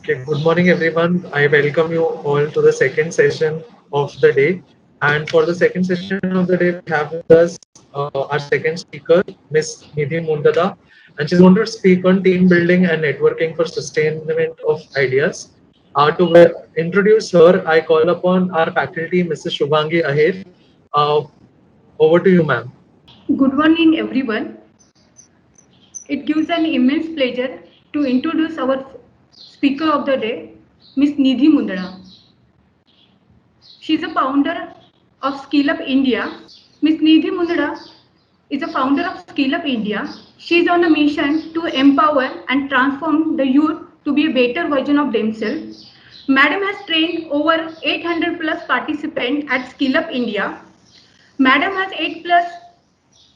Okay, good morning, everyone. I welcome you all to the second session of the day. And for the second session of the day, we have with us our second speaker, Miss Nidhi Mundada, and she's going to speak on team building and networking for sustainment of ideas. Introduce her, I call upon our faculty, Mrs. Shubhangi Ahir. Uh, Over to you, ma'am. Good morning, everyone. It gives an immense pleasure to introduce our speaker of the day, Ms. Nidhi Mundra. She is a founder of Skill Up India. Ms. Nidhi Mundra is a founder of Skill Up India. She is on a mission to empower and transform the youth to be a better version of themselves. Madam has trained over 800 plus participants at Skill Up India. Madam has 8 plus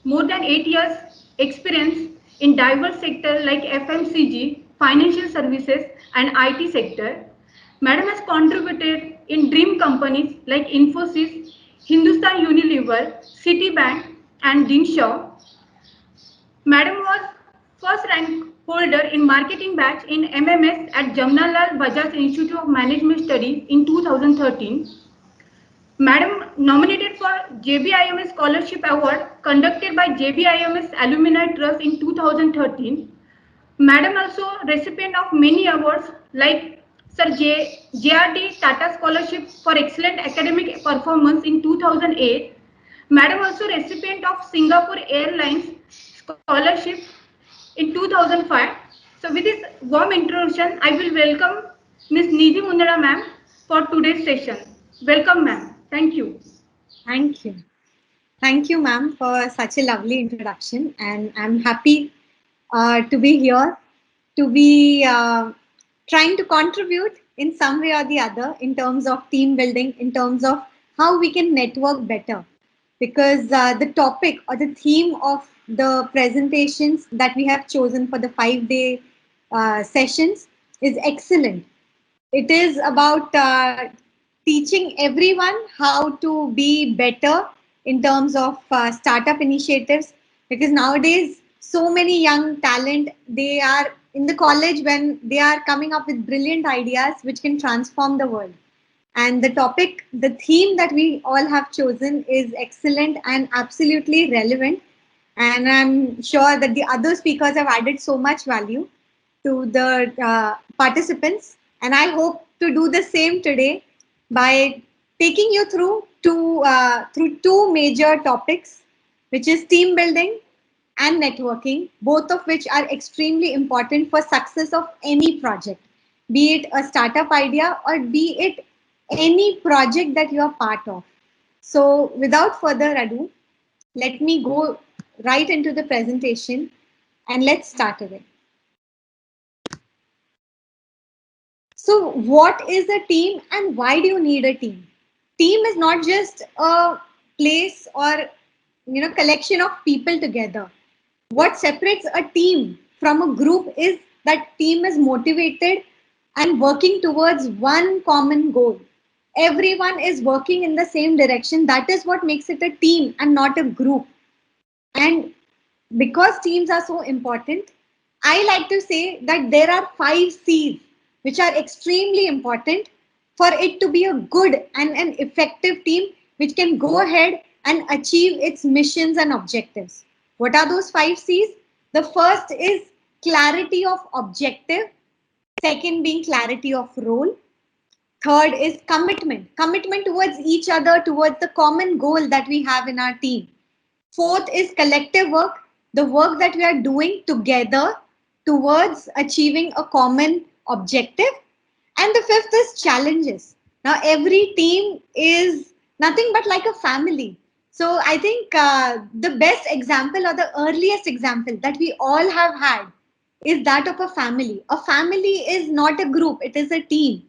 more than 8 years experience in diverse sectors like FMCG, financial services and IT sector. Madam has contributed in dream companies like Infosys, Hindustan Unilever, Citibank and Dinshaw. Madam was first rank holder in marketing batch in MMS at Jamnalal Bajaj Institute of Management Studies in 2013. Madam nominated for JBIMS Scholarship Award conducted by JBIMS Alumni Trust in 2013. Madam also recipient of many awards like Sir JRD Tata Scholarship for Excellent Academic Performance in 2008. Madam also recipient of Singapore Airlines Scholarship in 2005. So with this warm introduction, I will welcome Ms. Nidhi Mundra ma'am for today's session. Welcome ma'am. Thank you. Thank you. Thank you, ma'am, for such a lovely introduction. And I'm happy to be here, to be trying to contribute in some way or the other in terms of team building, in terms of how we can network better. Because the topic or the theme of the presentations that we have chosen for the 5-day sessions is excellent. It is about teaching everyone how to be better in terms of startup initiatives, because nowadays so many young talent, they are in the college when they are coming up with brilliant ideas which can transform the world. And the topic, the theme that we all have chosen is excellent and absolutely relevant. And I'm sure that the other speakers have added so much value to the participants. And I hope to do the same today by taking you through two major topics, which is team building and networking, both of which are extremely important for success of any project, be it a startup idea or be it any project that you are part of. So without further ado, let me go right into the presentation and let's start away. So what is a team and why do you need a team? Team is not just a place or collection of people together. What separates a team from a group is that team is motivated and working towards one common goal. Everyone is working in the same direction. That is what makes it a team and not a group. And because teams are so important, I like to say that there are 5 C's which are extremely important for it to be a good and an effective team which can go ahead and achieve its missions and objectives. What are those 5 C's? The first is clarity of objective, second being clarity of role, third is commitment towards each other, towards the common goal that we have in our team. Fourth is collective work, the work that we are doing together towards achieving a common objective. And the fifth is challenges. Now, every team is nothing but like a family. So I think the best example or the earliest example that we all have had is that of a family. A family is not a group, it is a team.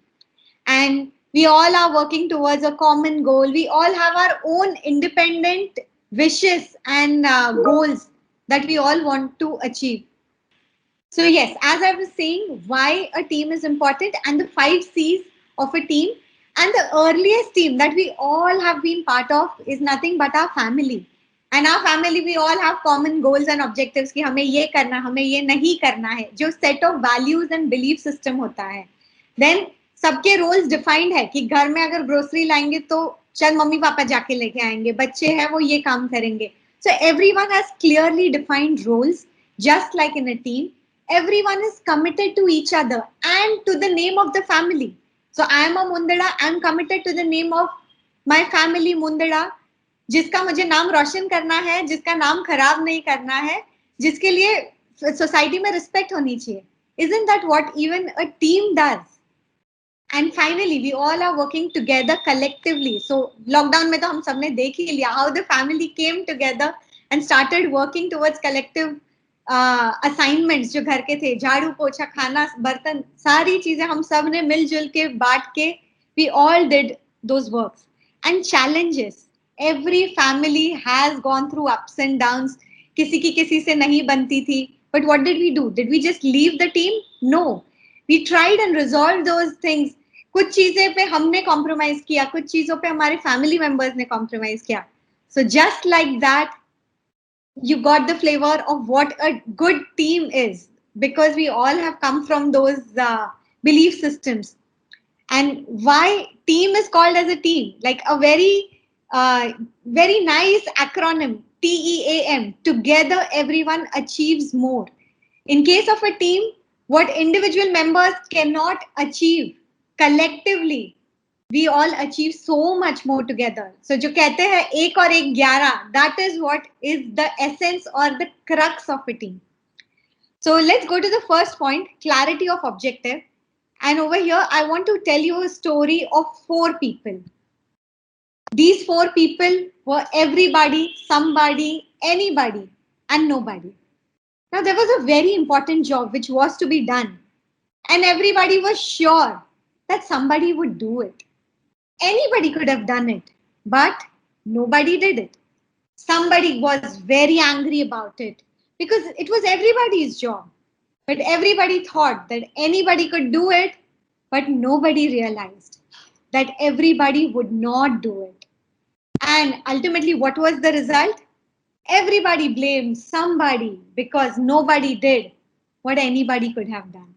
And we all are working towards a common goal. We all have our own independent wishes and goals that we all want to achieve. So yes, as I was saying, why a team is important and the 5 C's of a team, and the earliest team that we all have been part of is nothing but our family. And our family, we all have common goals and objectives कि हमें ये करना, हमें ये नहीं करना है. जो set of values and belief system होता है. देन सबके रोल्स डिफाइंड है कि घर में अगर ग्रोसरी लाएंगे तो शायद मम्मी पापा जाके लेके आएंगे, बच्चे हैं वो ये काम करेंगे. So everyone has clearly defined roles, just like in a team. Everyone is committed to each other and to the name of the family. So I am a Mundada, I am committed to the name of my family Mundada, जिसका मुझे नाम रोशन करना है, जिसका नाम खराब नहीं करना है, जिसके लिए सोसाइटी में रिस्पेक्ट होनी चाहिए. Isn't that what even a team does? And finally, we all are working together collectively. So lockdown में तो हम सबने देख ही लिया how the family came together and started working towards collective assignments जो घर के थे, झाड़ू पोछा खाना बर्तन सारी चीजें हम सब ने मिलजुल के बांट के we all did those works. And challenges, every family has gone through ups and downs. किसी की किसी से नहीं बनती थी, but what did we do? Did we just leave the team? No, we tried and resolved those things. कुछ चीजें पे हमने कॉम्प्रोमाइज किया, कुछ चीजों पे हमारे फैमिली मेंबर्स ने कॉम्प्रोमाइज किया. So just like that you got the flavor of what a good team is, because we all have come from those belief systems. And why team is called as a team, like a very nice acronym, TEAM, together everyone achieves more. In case of a team, what individual members cannot achieve collectively, we all achieve so much more together. So जो कहते हैं एक और एक 11, that is what is the essence or the crux of a team. So let's go to the first point, clarity of objective. And over here, I want to tell you a story of 4 people. These 4 people were everybody, somebody, anybody, and nobody. Now, there was a very important job which was to be done, and everybody was sure that somebody would do it. Anybody could have done it, but nobody did it. Somebody was very angry about it because it was everybody's job. But everybody thought that anybody could do it, but nobody realized that everybody would not do it. And ultimately, what was the result? Everybody blamed somebody because nobody did what anybody could have done.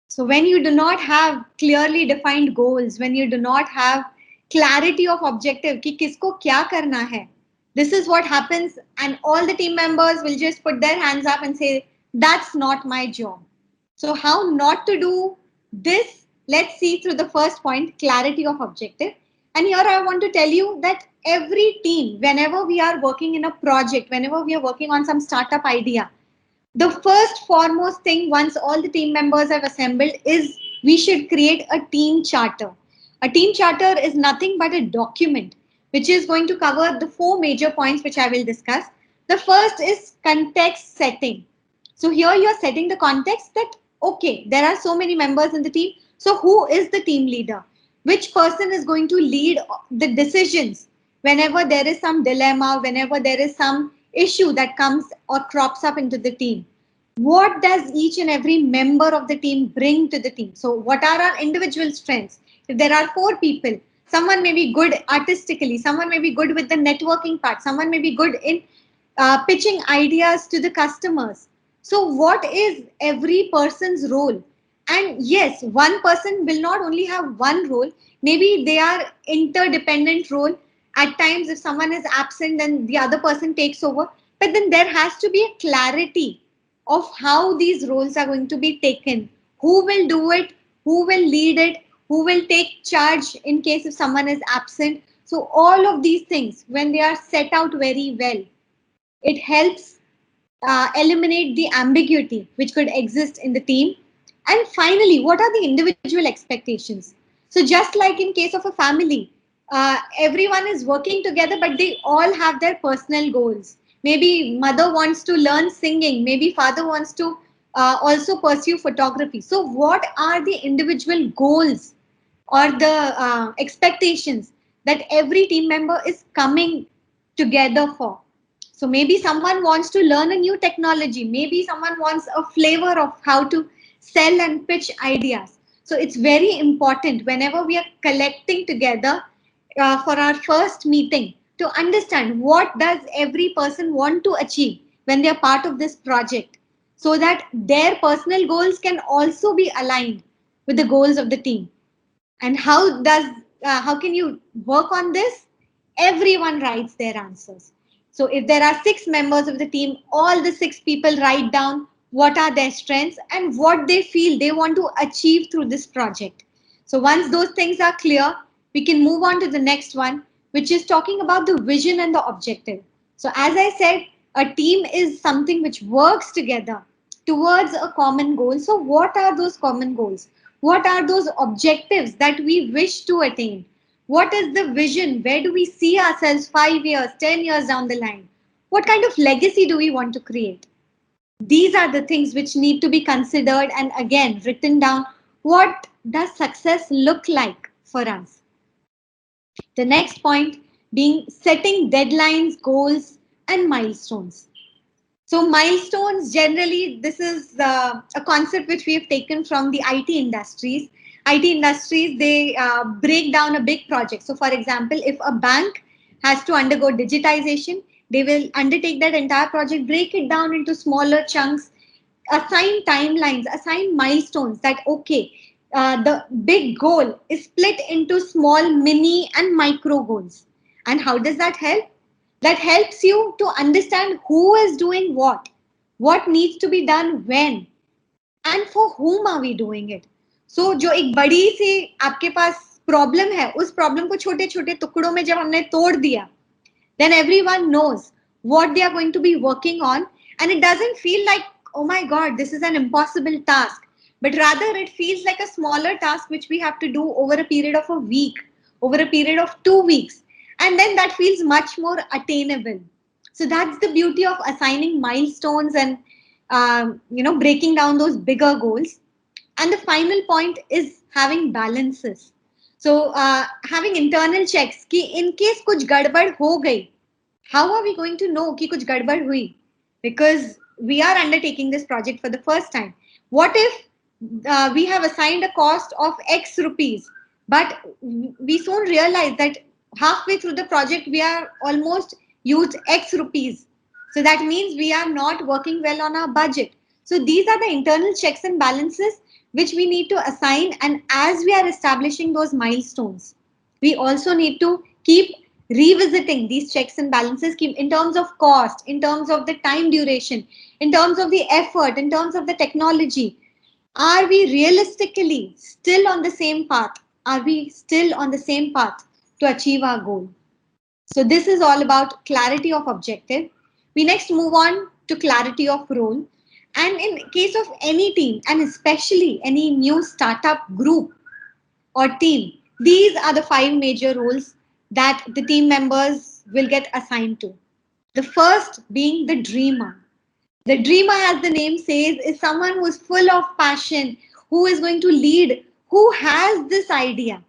So when you do not have clearly defined goals, when you do not have clarity of objective कि किसको क्या करना है, this is what happens, and all the team members will just put their hands up and say, that's not my job. So how not to do this? Let's see through the first point, clarity of objective. And here I want to tell you that every team, whenever we are working in a project, whenever we are working on some startup idea, the first foremost thing, once all the team members have assembled, is we should create a team charter. A team charter is nothing but a document which is going to cover the 4 major points which I will discuss. The first is context setting. So here you are setting the context that, okay, there are so many members in the team. So who is the team leader? Which person is going to lead the decisions whenever there is some dilemma, whenever there is some issue that comes or crops up into the team? What does each and every member of the team bring to the team? So what are our individual strengths? If there are 4 people, someone may be good artistically, someone may be good with the networking part, someone may be good in pitching ideas to the customers. So what is every person's role? And yes, one person will not only have one role, maybe they are interdependent role. At times, if someone is absent, then the other person takes over. But then there has to be a clarity of how these roles are going to be taken. Who will do it? Who will lead it? Who will take charge in case if someone is absent? So all of these things, when they are set out very well, it helps eliminate the ambiguity which could exist in the team. And finally, what are the individual expectations? So just like in case of a family, everyone is working together, but they all have their personal goals. Maybe mother wants to learn singing, maybe father wants to also pursue photography. So what are the individual goals or the expectations that every team member is coming together for? So maybe someone wants to learn a new technology. Maybe someone wants a flavor of how to sell and pitch ideas. So it's very important whenever we are collecting together for our first meeting to understand what does every person want to achieve when they are part of this project, so that their personal goals can also be aligned with the goals of the team. And how can you work on this? Everyone writes their answers. So if there are 6 members of the team, all the 6 people write down what are their strengths and what they feel they want to achieve through this project. So once those things are clear, we can move on to the next one, which is talking about the vision and the objective. So as I said, a team is something which works together towards a common goal. So what are those common goals? What are those objectives that we wish to attain? What is the vision? Where do we see ourselves 5 years, 10 years down the line? What kind of legacy do we want to create? These are the things which need to be considered and again written down. What does success look like for us? The next point being setting deadlines, goals, and milestones. So milestones, generally, this is a concept which we have taken from the IT industries. IT industries, they break down a big project. So for example, if a bank has to undergo digitization, they will undertake that entire project, break it down into smaller chunks, assign timelines, assign milestones that, okay, the big goal is split into small, mini, and micro goals. And how does that help? That helps you to understand who is doing what needs to be done when, and for whom are we doing it. So जो एक बड़ी सी आपके पास problem है, उस problem को छोटे छोटे टुकड़ों में जब हमने तोड़ दिया, then everyone knows what they are going to be working on, and it doesn't feel like, oh my god, this is an impossible task, but rather it feels like a smaller task which we have to do over a period of a week, over a period of 2 weeks, and then that feels much more attainable. So that's the beauty of assigning milestones and breaking down those bigger goals. And the final point is having balances. So having internal checks कि in case कुछ गड़बड़ हो गई, how are we going to know कि कुछ गड़बड़ हुई? Because we are undertaking this project for the first time. What if we have assigned a cost of X rupees, but we soon realize that halfway through the project we are almost used X rupees. So that means we are not working well on our budget. So these are the internal checks and balances which we need to assign. And as we are establishing those milestones, we also need to keep revisiting these checks and balances in terms of cost, in terms of the time duration, in terms of the effort, in terms of the technology. Are we realistically still on the same path? Are we still on the same path to achieve our goal? So this is all about clarity of objective. We next move on to clarity of role. And in case of any team, and especially any new startup group or team, these are the 5 major roles that the team members will get assigned to. The first being the dreamer. The dreamer, as the name says, is someone who is full of passion, who is going to lead, who has this idea.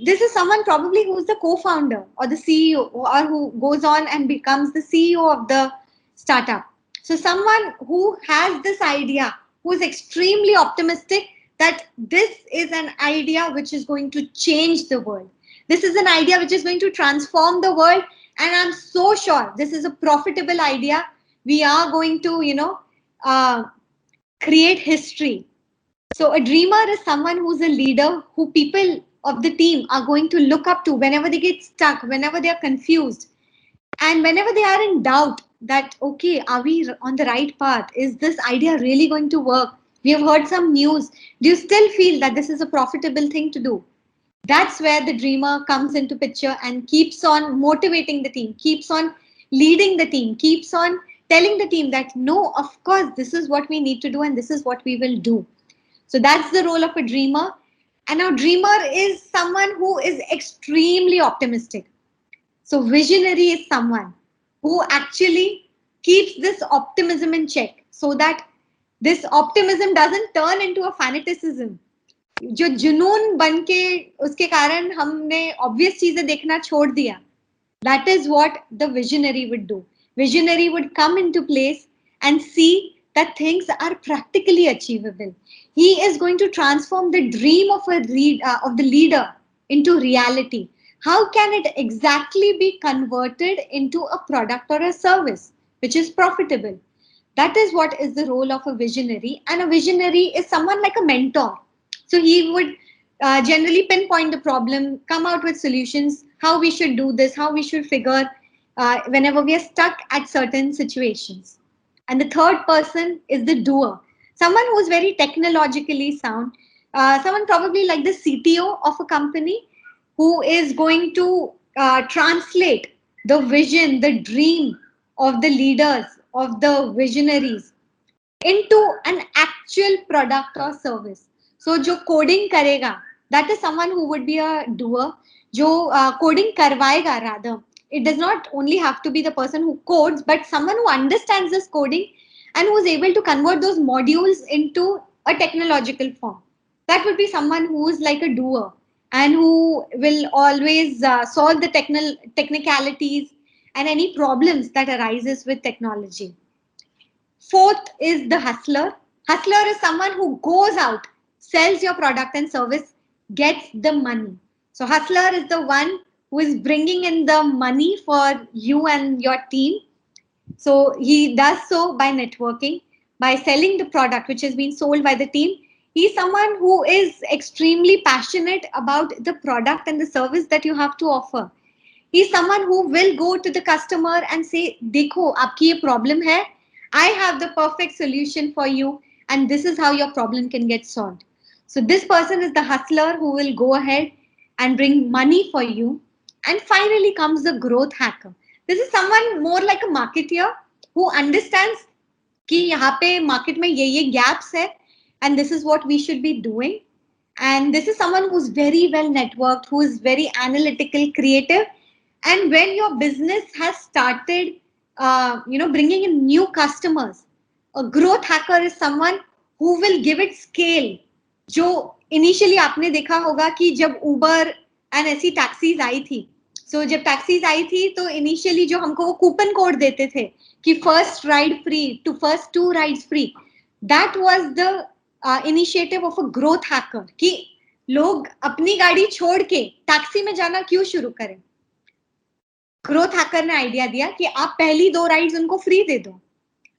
This is someone probably who's the co-founder or the CEO, or who goes on and becomes the CEO of the startup. So someone who has this idea, who is extremely optimistic that this is an idea which is going to change the world. This is an idea which is going to transform the world. And I'm so sure this is a profitable idea. We are going to, create history. So a dreamer is someone who's a leader, who people of the team are going to look up to whenever they get stuck, whenever they are confused, and whenever they are in doubt that, okay, are we on the right path? Is this idea really going to work? We have heard some news. Do you still feel that this is a profitable thing to do? That's where the dreamer comes into picture and keeps on motivating the team, keeps on leading the team, keeps on telling the team that, no, of course, this is what we need to do and this is what we will do. So that's the role of a dreamer. And a dreamer is someone who is extremely optimistic. So visionary is someone who actually keeps this optimism in check so that this optimism doesn't turn into a fanaticism. जो जुनून बन के उसके कारण हमने obvious चीजें देखना छोड़ दिया. That is what the visionary would do. Visionary would come into place and see that things are practically achievable. He is going to transform the dream of the leader into reality. How can it exactly be converted into a product or a service which is profitable? That is what is the role of a visionary. And a visionary is someone like a mentor. So he would generally pinpoint the problem, come out with solutions, how we should do this, how we should figure whenever we are stuck at certain situations. And the third person is the doer, someone who is very technologically sound, someone probably like the CTO of a company who is going to translate the vision, the dream of the leaders, of the visionaries into an actual product or service. So जो coding करेगा, that is someone who would be a doer. जो coding करवाएगा rather, it does not only have to be the person who codes, but someone who understands this coding and who is able to convert those modules into a technological form. That would be someone who is like a doer and who will always solve the technicalities and any problems that arises with technology. Fourth is the hustler. Hustler is someone who goes out, sells your product and service, gets the money. So hustler is the one who is bringing in the money for you and your team. So he does so by networking, by selling the product which has been sold by the team. He's someone who is extremely passionate about the product and the service that you have to offer. He's someone who will go to the customer and say, देखो आपकी ये problem है, I have the perfect solution for you, and this is how your problem can get solved. So this person is the hustler who will go ahead and bring money for you. And finally comes the growth hacker. This is someone more like a marketeer who understands कि यहाँ पे market में ये gaps है, and this is what we should be doing. And this is someone who's very well networked, who is very analytical, creative. And when your business has started, bringing in new customers, a growth hacker is someone who will give it scale. जो initially आपने देखा होगा कि जब Uber and ऐसी taxis आई थी, so जब taxis आई थी तो initially जो हमको वो कूपन कोड देते थे कि first ride free to first 2 rides free, that was the initiative of a growth hacker कि लोग अपनी गाड़ी छोड़ के टैक्सी में जाना क्यों शुरू करें. ग्रोथ हैकर ने आइडिया दिया कि आप पहली 2 राइड्स उनको फ्री दे दो.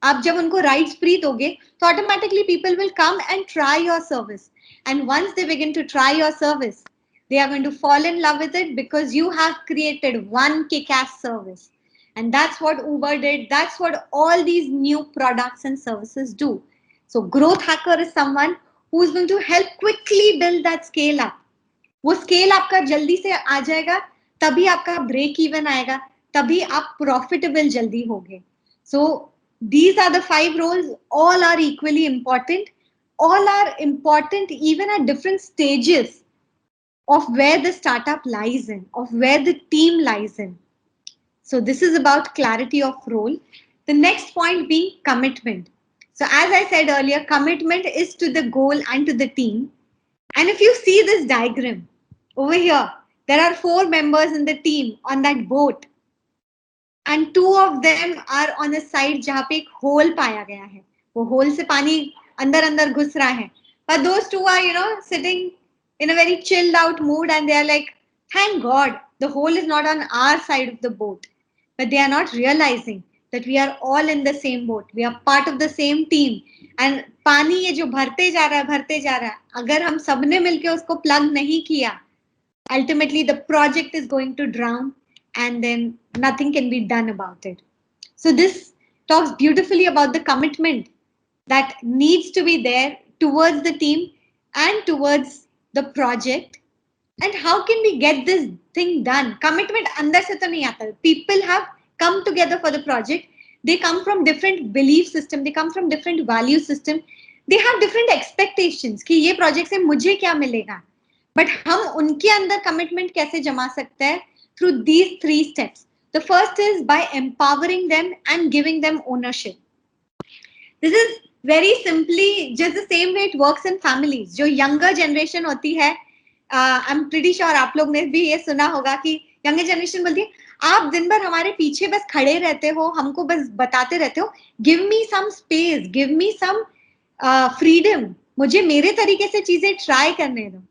आप जब उनको राइड्स फ्री दोगे तो automatically people will come and try your service, and once they begin to try your service they are going to fall in love with it because you have created one kick-ass service. And that's what Uber did. That's what all these new products and services do. So growth hacker is someone who is going to help quickly build that scale up. वो scale आपका जल्दी से आ जाएगा, तभी आपका break even आएगा, तभी आप प्रॉफिटेबल जल्दी होगे. सो these are the 5 roles. All are equally important. All are important even at different stages of where the startup lies in, of where the team lies in. So this is about clarity of role. The next point being commitment. So as I said earlier, commitment is to the goal and to the team. And if you see this diagram over here, there are 4 members in the team on that boat. And 2 of them are on a side जहाँ पे एक hole पाया गया है. वो hole से पानी अंदर अंदर घुस रहा है. But those 2 are, sitting in a very chilled out mood, and they are like, thank God the hole is not on our side of the boat. But they are not realizing that we are all in the same boat. We are part of the same team. And पानी ये जो भरते जा रहा है, अगर हम सबने मिलके उसको plug नहीं किया, ultimately the project is going to drown, and then nothing can be done about it. So this talks beautifully about the commitment that needs to be there towards the team and towards the project. And how can we get this thing done? Commitment अंदर से तो नहीं आता. People have come together for the project. They come from different belief system. They come from different value system. They have different expectations कि ये project से मुझे क्या मिलेगा. But हम उनके अंदर commitment कैसे जमा सकते हैं? Through these 3 steps. The first is by empowering them and giving them ownership. This is very simply just the same way it works in families. जो younger generation होती है, I'm pretty sure आप लोग ने भी ये सुना होगा कि younger generation बोलती है, आप दिन भर हमारे पीछे बस खड़े रहते हो, हमको बस बताते रहते हो, give me some space, give me some freedom, मुझे मेरे तरीके से चीजें try करने दो.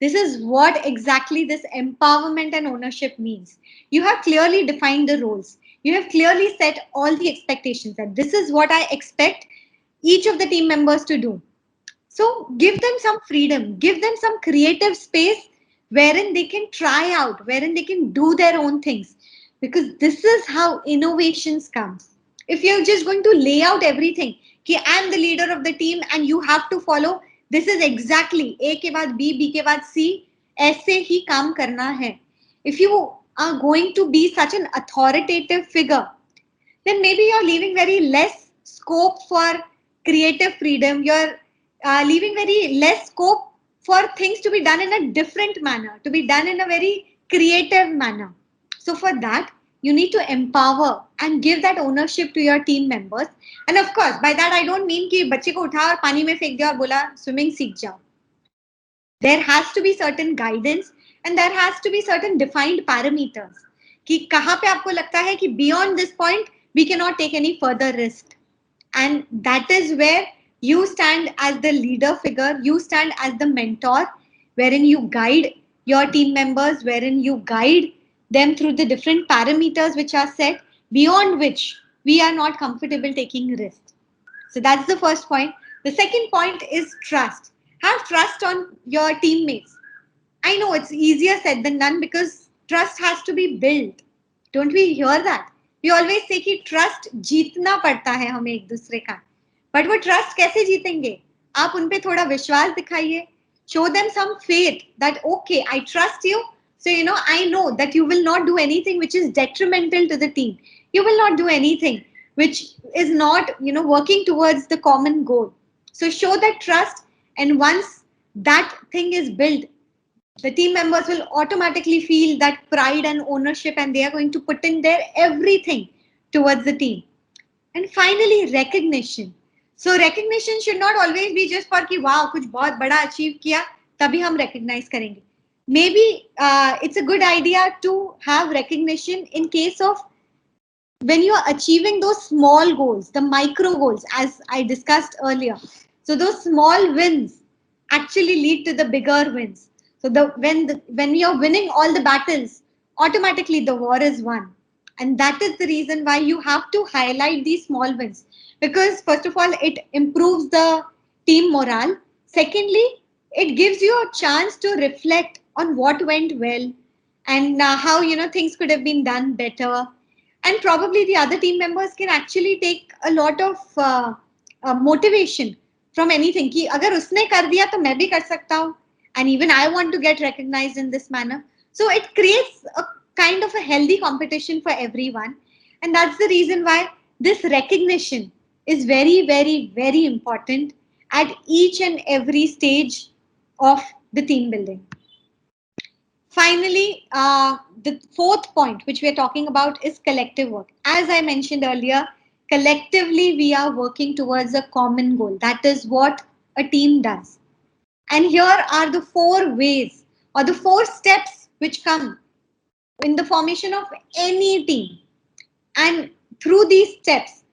This is what exactly this empowerment and ownership means. You have clearly defined the roles. You have clearly set all the expectations that this is what I expect each of the team members to do. So give them some freedom, give them some creative space wherein they can try out, wherein they can do their own things. Because this is how innovations come. If you're just going to lay out everything, कि I'm the leader of the team and you have to follow, this is exactly A के बाद B, B के बाद C, ऐसे ही काम करना है. If you are going to be such an authoritative figure, then maybe you're leaving very less scope for creative freedom. You're leaving very less scope for things to be done in a different manner, to be done in a very creative manner. So for that, you need to empower and give that ownership to your team members. And of course, by that I don't mean कि बच्चे को उठा और पानी में फेंक दिया और बोला swimming सीख जाओ. There has to be certain guidance and there has to be certain defined parameters कि कहाँ पे आपको लगता है कि beyond this point we cannot take any further risk. And that is where you stand as the leader figure, you stand as the mentor, wherein you guide your team members, wherein you guide them through the different parameters which are set, beyond which we are not comfortable taking risks. So that's the first point. The second point is trust. Have trust on your teammates. I know it's easier said than done because trust has to be built. Don't we hear that? We always say कि trust जीतना पड़ता है हमें एक दूसरे का. But वो trust कैसे जीतेंगे? आप उन पे थोड़ा विश्वास दिखाइए. Show them some faith that okay, I trust you. So I know that you will not do anything which is detrimental to the team. You will not do anything which is not working towards the common goal. So show that trust, and once that thing is built, the team members will automatically feel that pride and ownership, and they are going to put in their everything towards the team. And finally, recognition. So recognition should not always be just for कि wow कुछ बहुत बड़ा achieve किया तभी हम recognize करेंगे. Maybe it's a good idea to have recognition in case of when you are achieving those small goals, the micro goals, as I discussed earlier. So those small wins actually lead to the bigger wins. So when you're winning all the battles, automatically the war is won. And that is the reason why you have to highlight these small wins. Because first of all, it improves the team morale. Secondly, it gives you a chance to reflect on what went well and how things could have been done better. And probably the other team members can actually take a lot of motivation from anything कि अगर उसने कर दिया तो मैं भी कर सकता हूँ, and even I want to get recognized in this manner. So it creates a kind of a healthy competition for everyone, and that's the reason why this recognition is very, very, very important at each and every stage of the team building. Finally, the fourth point which we are talking about is collective work. As I mentioned earlier, collectively we are working towards a common goal. That is what a team does. And here are the 4 ways or the 4 steps which come in the formation of any team. And through these steps,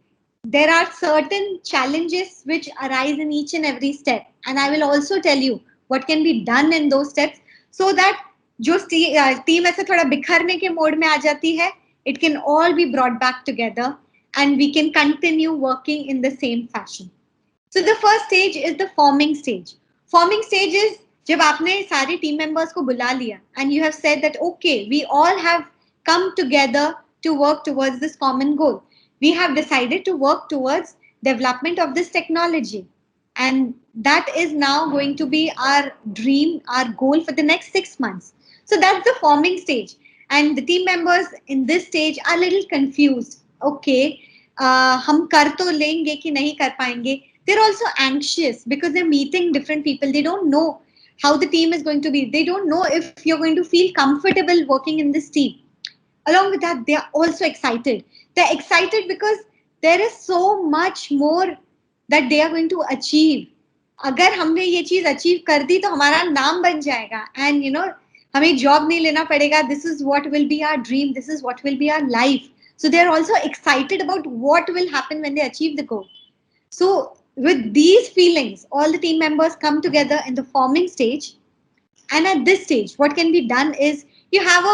there are certain challenges which arise in each and every step. And I will also tell you what can be done in those steps so that जो team ऐसे थोड़ा बिखरने के mode में आ जाती है, it can all be brought back together and we can continue working in the same fashion. So the first stage is the forming stage. Forming stage is जब आपने सारे team members को बुला लिया and you have said that okay, we all have come together to work towards this common goal. We have decided to work towards development of this technology. And that is now going to be our dream, our goal for the next 6 months. So that's the forming stage. And the team members in this stage are a little confused. Okay, हम कर तो लेंगे कि नहीं कर पाएंगे. They're also anxious because they're meeting different people. They don't know how the team is going to be. They don't know if you're going to feel comfortable working in this team. Along with that, they are also excited. They're excited because there is so much more that they are going to achieve. अगर हमने ये चीज achieve कर दी तो हमारा नाम बन जाएगा and हमें जॉब नहीं लेना पड़ेगा. This is what will be our dream. This is what will be our life. So they are also excited about what will happen when they achieve the goal. So with these feelings, all the team members come together in the forming stage. And at this stage, what can be done is you have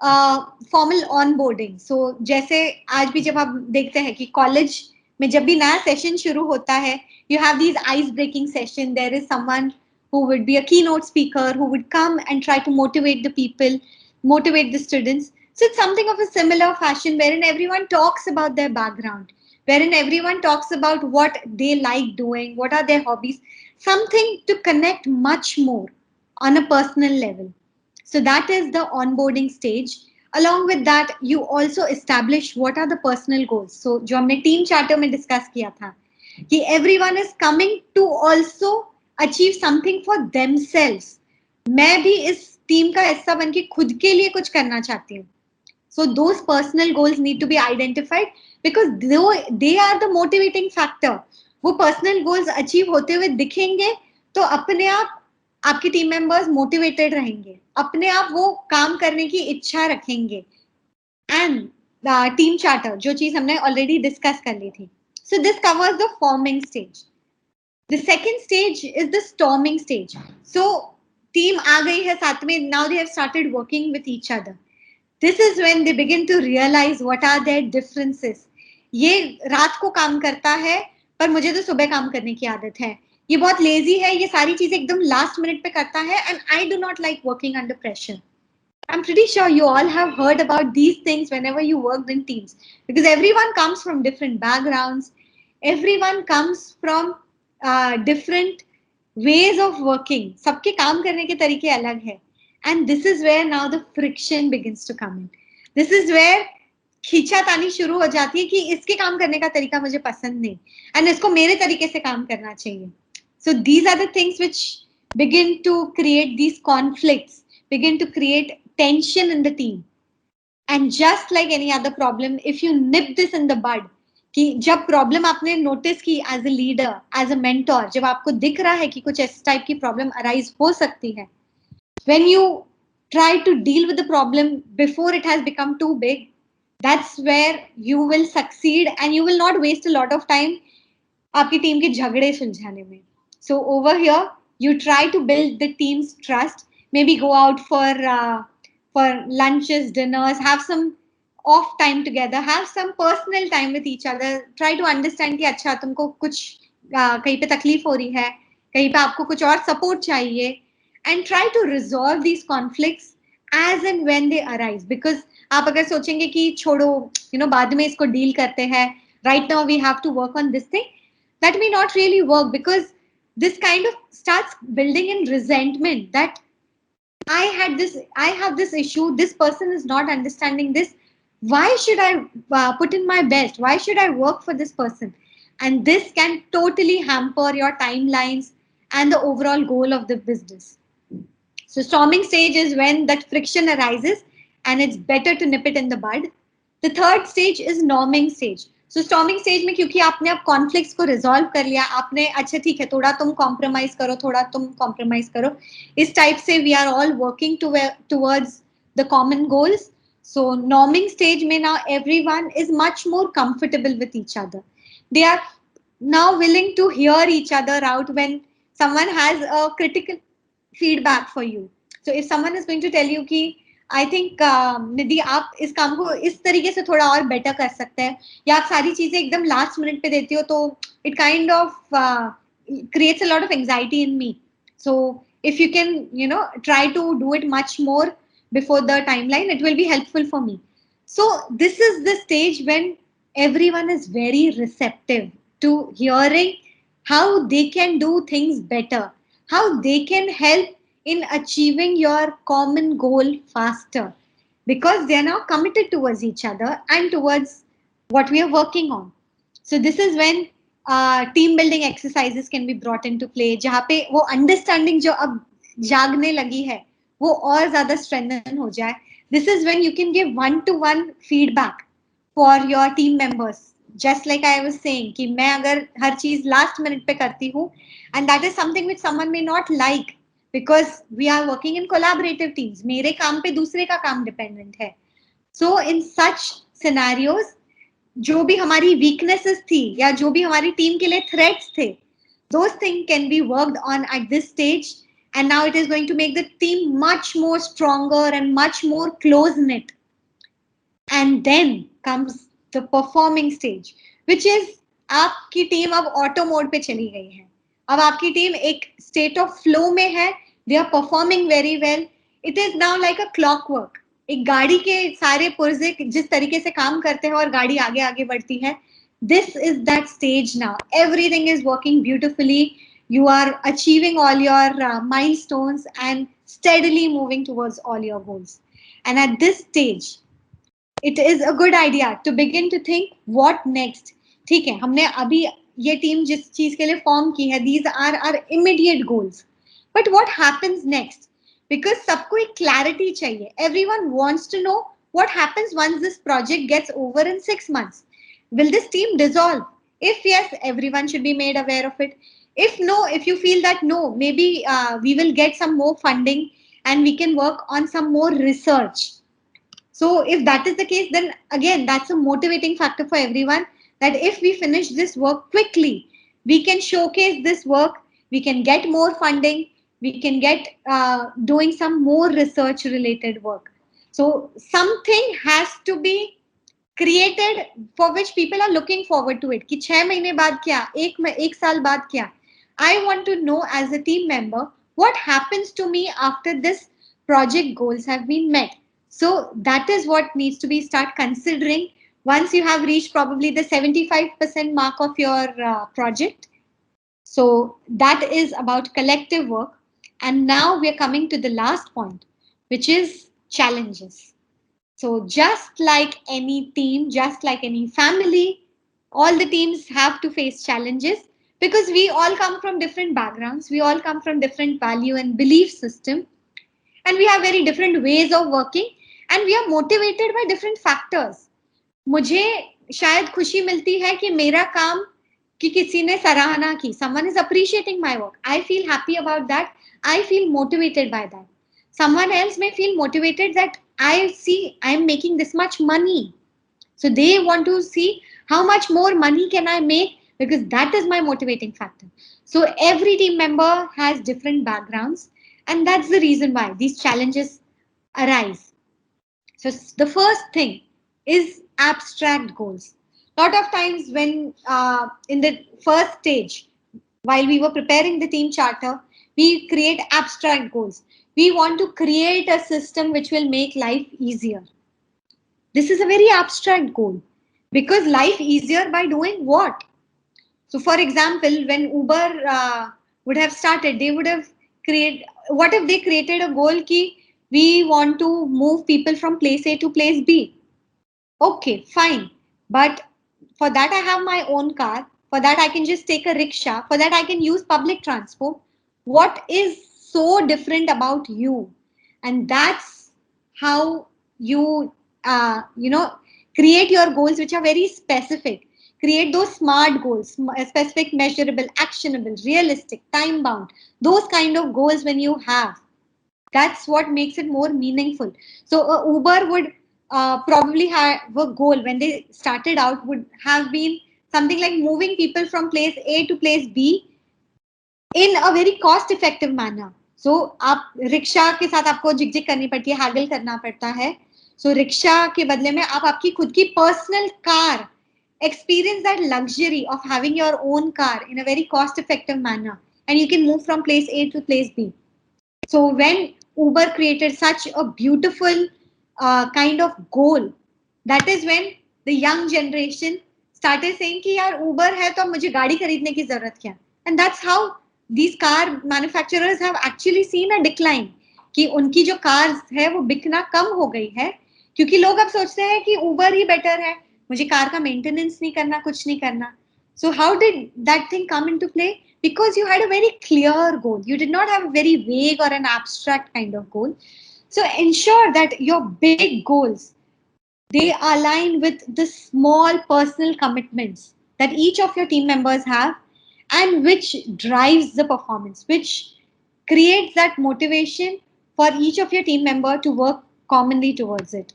a formal onboarding. So जैसे आज भी जब आप देखते हैं कि college में जब भी नया सेशन शुरू होता है, you have these ice breaking session. There is someone who would be a keynote speaker who would come and try to motivate the people, motivate the students. So it's something of a similar fashion wherein everyone talks about their background, wherein everyone talks about what they like doing, what are their hobbies, something to connect much more on a personal level. So that is the onboarding stage. Along with that, you also establish what are the personal goals. So जो हमने team charter में discuss किया था कि everyone is coming to also achieve something for themselves. मैं भी इस team का हिस्सा बन के खुद के लिए कुछ करना चाहती हूँ. So those personal goals need to be identified because they are the motivating factor. वो personal goals achieve होते हुए दिखेंगे तो अपने आप आपके टीम मेंबर्स मोटिवेटेड रहेंगे, अपने आप वो काम करने की इच्छा रखेंगे. एंड टीम चार्टर जो चीज हमने ऑलरेडी डिस्कस कर ली थी. So this covers the forming stage. The second stage is the storming stage. So team आ गई है साथ में, now they have started working with each other. This is when they begin to realize what are their differences. ये रात को काम करता है पर मुझे तो सुबह काम करने की आदत है. ये बहुत लेजी है, ये सारी चीजें एकदम लास्ट मिनट पे करता है, and I do not like working under pressure. I'm pretty sure you all have heard about these things whenever you worked in teams, because everyone comes from different backgrounds, everyone comes from different ways of working. सबके काम करने के तरीके अलग है, and this is where now the friction begins to come in. This is where खींचातानी शुरू हो जाती है कि इसके काम करने का तरीका मुझे पसंद नहीं, and इसको मेरे तरीके से काम करना चाहिए. So these are the things which begin to create these conflicts, begin to create tension in the team. And just like any other problem, if you nip this in the bud, कि जब problem आपने notice की as a leader, as a mentor, जब आपको दिख रहा है कि कुछ इस टाइप की प्रॉब्लम अराइज हो सकती है, when you try to deal with the problem before it has become too big, that's where you will succeed and you will not waste a lot of time आपकी team के झगड़े सुलझाने में. So over here, you try to build the team's trust. Maybe go out for lunches, dinners, have some off time together, have some personal time with each other. Try to understand कि अच्छा तुमको कुछ कहीं पे तकलीफ हो रही है, कहीं पे आपको कुछ और support चाहिए, and try to resolve these conflicts as and when they arise. Because आप अगर सोचेंगे कि छोड़ो, बाद में इसको deal करते हैं, right now we have to work on this thing, that may not really work, because this kind of starts building in resentment that I have this issue, this person is not understanding this, why should I put in my best, why should I work for this person? And this can totally hamper your timelines and the overall goal of the business. So storming stage is when that friction arises and it's better to nip it in the bud. The third stage is norming stage. So storming stage में क्योंकि आपने अब conflicts को resolve कर लिया, आपने अच्छा ठीक है थोड़ा तुम compromise करो, थोड़ा तुम compromise करो, इस type से we are all working towards the common goals. So norming stage में now everyone is much more comfortable with each other. They are now willing to hear each other out when someone has a critical feedback for you. So if someone is going to tell you कि I think निधि आप इस काम को इस तरीके से थोड़ा और बेटर कर सकते हैं, या आप सारी चीजें एकदम लास्ट मिनट पे देती हो, तो it kind of creates a lot of anxiety in me. So if you can try to do it much more before the timeline, it will be helpful for me. So this is the stage when everyone is very receptive to hearing how they can do things better, how they can help in achieving your common goal faster, because they are now committed towards each other and towards what we are working on. So this is when team building exercises can be brought into play, जहाँ पे वो understanding जो अब जागने लगी है वो और ज़्यादा strengthen हो जाए. This is when you can give one-to-one feedback for your team members. Just like I was saying कि मैं अगर हर चीज last minute पे करती हूँ, and that is something which someone may not like, because we are working in collaborative teams. मेरे काम पे दूसरे का काम dependent है. So in such scenarios, जो भी हमारी weaknesses थी या जो भी हमारी टीम के लिए threats थे, those things can be worked on at this stage, and now it is going to make the team much more stronger and much more close knit. And then comes the performing stage, which is आपकी team अब auto mode पे चली गई है, अब आपकी team एक state of flow में है, they are performing very well, it is now like a clockwork. एक गाड़ी के सारे पुर्जे जिस तरीके से काम करते हैं और गाड़ी आगे आगे बढ़ती है, this is that stage now, everything is working beautifully, you are achieving all your milestones and steadily moving towards all your goals. And at this stage it is a good idea to begin to think what next. ठीक है, हमने अभी ये team जिस चीज के लिए form की है, these are our immediate goals, but what happens next? Because सबको एक clarity चाहिए, everyone wants to know what happens once this project gets over in 6 months. Will this team dissolve? If yes, everyone should be made aware of it. If no, if you feel that no, maybe we will get some more funding and we can work on some more research. So if that is the case, then again, that's a motivating factor for everyone, that if we finish this work quickly, we can showcase this work, we can get more funding, we can get doing some more research related work. So something has to be created for which people are looking forward to it. कि 6 महीने बाद क्या, एक साल बाद क्या? I want to know as a team member what happens to me after this project goals have been met. So that is what needs to be start considering once you have reached probably the 75% mark of your project. So that is about collective work. And now we are coming to the last point, which is challenges. So just like any team, just like any family, all the teams have to face challenges because we all come from different backgrounds, we all come from different value and belief system, and we have very different ways of working, and we are motivated by different factors. मुझे शायद खुशी मिलती है कि मेरा काम कि किसी ने सराहना की, someone is appreciating my work, I feel happy about that, I feel motivated by that. Someone else may feel motivated that I see I'm making this much money, so they want to see how much more money can I make, because that is my motivating factor. So every team member has different backgrounds, and that's the reason why these challenges arise. So the first thing is abstract goals. Lot of times when in the first stage, while we were preparing the team charter, we create abstract goals. We want to create a system which will make life easier. This is a very abstract goal, because life easier by doing what? So for example, when Uber would have started, they would have created, what if they created a goal ki we want to move people from place A to place B? Okay, fine. But for that, I have my own car. For that, I can just take a rickshaw. For that, I can use public transport. What is so different about you? And that's how you, create your goals, which are very specific. Create those smart goals, specific, measurable, actionable, realistic, time bound. Those kind of goals when you have, that's what makes it more meaningful. So Uber would probably have a goal when they started out would have been something like moving people from place A to place B in a very cost effective manner. So आप rickshaw के साथ आपको झिकझिक करनी पड़ती है, Hegel करना पड़ता है. So रिक्शा के बदले में आप आपकी खुद की personal car, experience that luxury of having your own car in a very cost effective manner, and you can move from place A to place B. So when Uber created such a beautiful kind of goal, that is when the young generation started saying कि यार Uber है तो मुझे गाड़ी खरीदने की जरूरत क्या? And that's how these car manufacturers have actually seen a decline, कि उनकी जो cars है वो बिकना कम हो गई है, क्योंकि लोग अब सोचते हैं कि Uber ही better है, मुझे कार का maintenance नहीं करना, कुछ नहीं करना. So how did that thing come into play? Because you had a very clear goal. You did not have a very vague or an abstract kind of goal. So ensure that your big goals, they align with the small personal commitments that each of your team members have, and which drives the performance, which creates that motivation for each of your team member to work commonly towards it.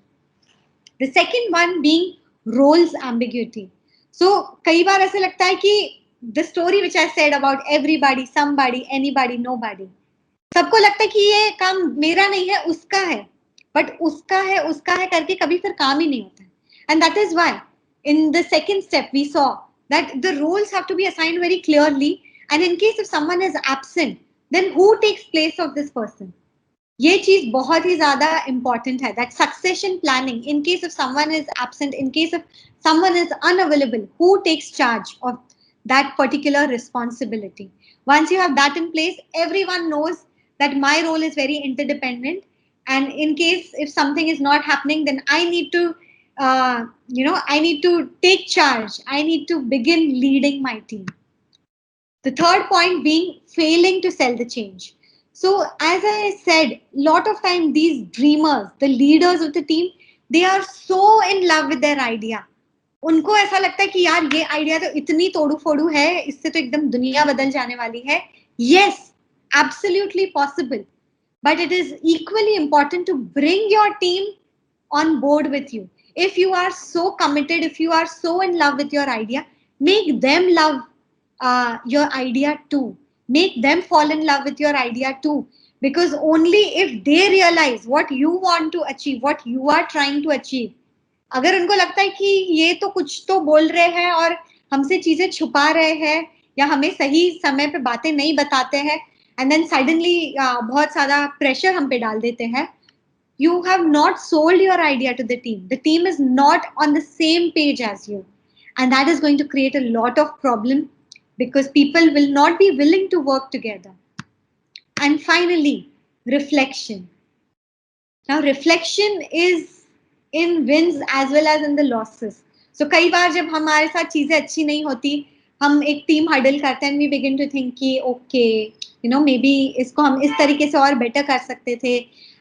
The second one being roles ambiguity. So कई बार ऐसे लगता है कि the story which I said about everybody, somebody, anybody, nobody, सबको लगता है कि ये काम मेरा नहीं है, उसका है, but उसका है करके कभी फिर काम ही नहीं होता है. And that is why in the second step we saw that the roles have to be assigned very clearly. And in case if someone is absent, then who takes place of this person? ये चीज बहुत ही ज्यादा important है, that succession planning. In case if someone is absent, in case if someone is unavailable, who takes charge of that particular responsibility? Once you have that in place, everyone knows that my role is very interdependent, and in case if something is not happening, then I need to I need to take charge, I need to begin leading my team. The third point being failing to sell the change. So as I said, lot of time these dreamers, the leaders of the team, they are so in love with their idea. उनको ऐसा लगता है कि यार ये idea तो इतनी तोड़ू फोड़ू है, इससे तो एकदम दुनिया बदल जाने वाली है. Yes, absolutely possible. But it is equally important to bring your team on board with you. If you are so committed, if you are so in love with your idea, make them love your idea too. Make them fall in love with your idea too. Because only if they realize what you want to achieve, what you are trying to achieve, अगर उनको लगता है कि ये तो कुछ तो बोल रहे हैं और हमसे चीजें छुपा रहे हैं या हमें सही समय पे बातें नहीं बताते हैं, एंड देन सडनली बहुत सारा प्रेशर हम पे डाल देते हैं, you have not sold your idea to the team. The team is not on the same page as you. And that is going to create a lot of problem because people will not be willing to work together. And finally, reflection. Now, reflection is in wins as well as in the losses. So, कई बार जब हमारे साथ चीजें अच्छी नहीं होती, हम एक टीम हडल करते हैं, we begin to think कि okay, maybe इसको हम इस तरीके से और बेटर कर सकते थे.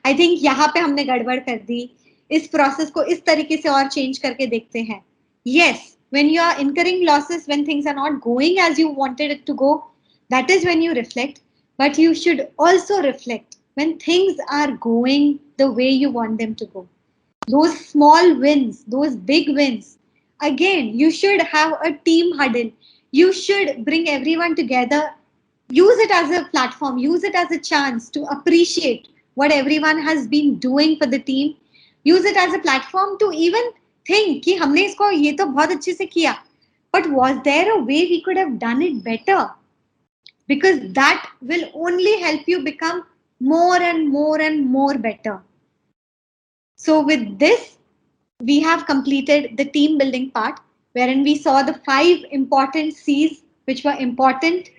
I think यहाँ पे हमने गड़बड़ कर दी. इस प्रोसेस को इस तरीके से और चेंज करके देखते हैं. Yes, when you are incurring losses, when things are not going as you wanted it to go, that is when you reflect. But you should also reflect when things are going the way you want them to go. Those small wins, those big wins. Again, you should have a team huddle. You should bring everyone together. Use it as a platform. Use it as a chance to appreciate what everyone has been doing for the team. Use it as a platform to even think कि हमने इसको ये तो बहुत अच्छे से किया. But was there a way we could have done it better? Because that will only help you become more and more and more better. So with this, we have completed the team building part, wherein we saw the 5 important C's which were important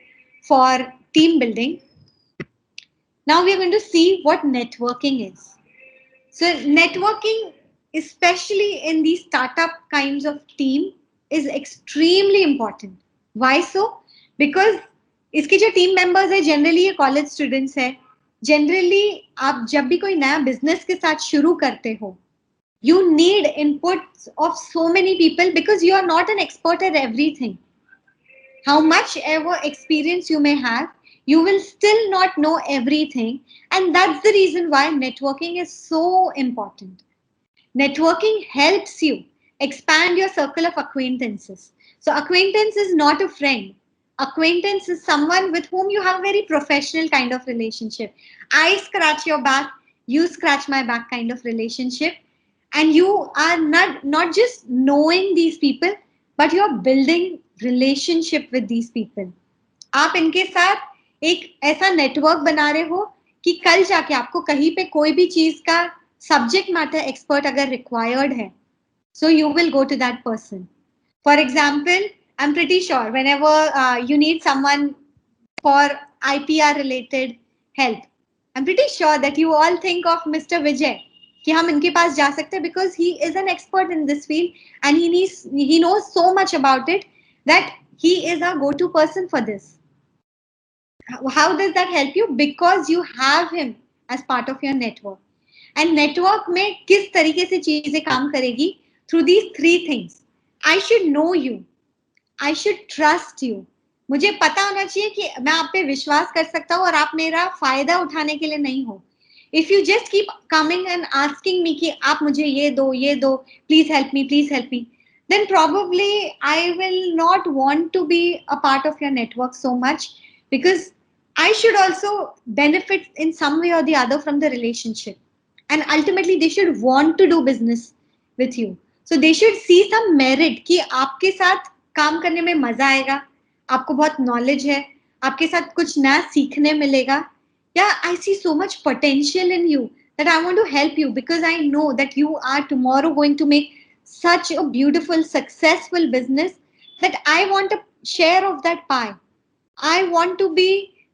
for team building. Now we are going to see what networking is. So networking, especially in these startup kinds of team, is extremely important. Why so? Because इसके जो team members है generally ये college students है. Generally आप जब भी कोई नया business के साथ शुरू करते हो, you need inputs of so many people because you are not an expert at everything. How much ever experience you may have, you will still not know everything. And that's the reason why networking is so important. Networking helps you expand your circle of acquaintances. So acquaintance is not a friend. Acquaintance is someone with whom you have a very professional kind of relationship. I scratch your back, you scratch my back kind of relationship. And you are not just knowing these people, but you're building relationship with these people. आप इनके साथ एक ऐसा network बना रहे हो कि कल जाके आपको कहीं पे कोई भी चीज का सब्जेक्ट मैटर एक्सपर्ट अगर रिक्वायर्ड है, so you will go to that person. For example, I'm pretty sure whenever you need someone for IPR related help, I'm pretty sure that you all think of Mr. Vijay, कि हम इनके पास जा सकते हैं because he is an expert in this field and he knows so much about it that he is our go-to person for this. How does that help you? Because you have him as part of your network. And network में किस तरीके से चीजें काम करेगी? Through these 3 things. I should know you. I should trust you. मुझे पता होना चाहिए कि मैं आप पे विश्वास कर सकता हूँ और आप मेरा फायदा उठाने के लिए नहीं हो. If you just keep coming and asking me कि आप मुझे ये दो, please help me, then probably I will not want to be a part of your network so much because I should also benefit in some way or the other from the relationship. And ultimately they should want to do business with you. So they should see some merit कि आपके साथ काम करने में मजा आएगा, आपको बहुत नॉलेज है, आपके साथ कुछ नया सीखने मिलेगा, या I see so much potential in you that I want to help you because I know that you are tomorrow going to make such a beautiful, successful business that I want a share of that pie. I want to be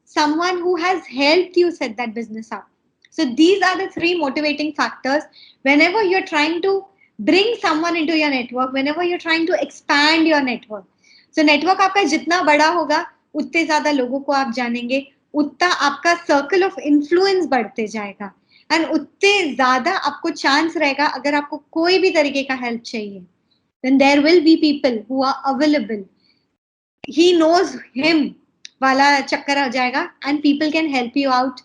someone who has helped you set that business up. So these are the three motivating factors whenever you're trying to bring someone into your network, whenever you're trying to expand your network. So network आपका जितना बड़ा होगा उतने ज्यादा लोगों को आप जानेंगे, उतना आपका सर्कल ऑफ इन्फ्लुएंस बढ़ते जाएगा एंड उतने ज्यादा आपको चांस रहेगा अगर आपको कोई भी तरीके का हेल्प चाहिए, then there will be people who are available. He knows him वाला चक्कर आ जाएगा and people can help you out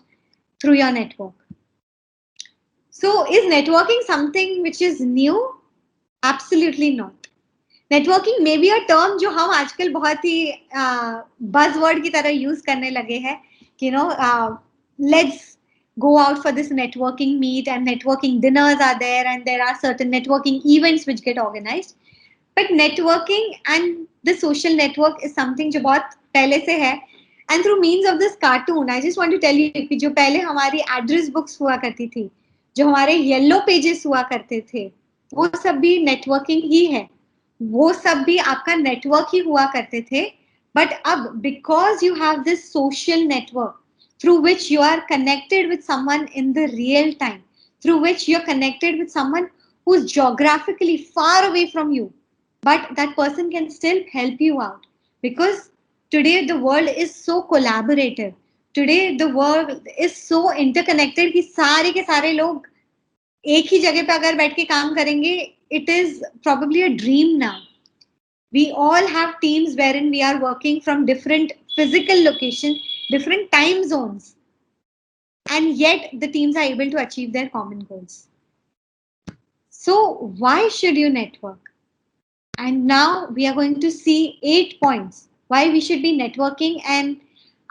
through your network. So is networking something which is new? Absolutely not. Networking may be a term जो हम आजकल बहुत ही buzzword की तरह use करने लगे हैं, you know, let's go out for this networking meet and networking dinners are there and there are certain networking events which get organized. But networking and the social network is something जो बहुत पहले से है. And through means of this cartoon, I just want to tell you कि जो पहले हमारी address books हुआ करती थी, जो हमारे yellow pages हुआ करते थे, वो सब भी networking ही है. वो सब भी आपका network ही हुआ करते थे. But अब because you have this social network through which you are connected with someone in the real time, through which you're connected with someone who's geographically far away from you, but that person can still help you out because today the world is so collaborative. Today the world is so interconnected कि सारे के सारे लोग एक ही जगह पे अगर बैठ के काम करेंगे, it is probably a dream now. We all have teams wherein we are working from different physical locations, different time zones, and yet the teams are able to achieve their common goals. So why should you network? And now we are going to see 8 points why we should be networking. And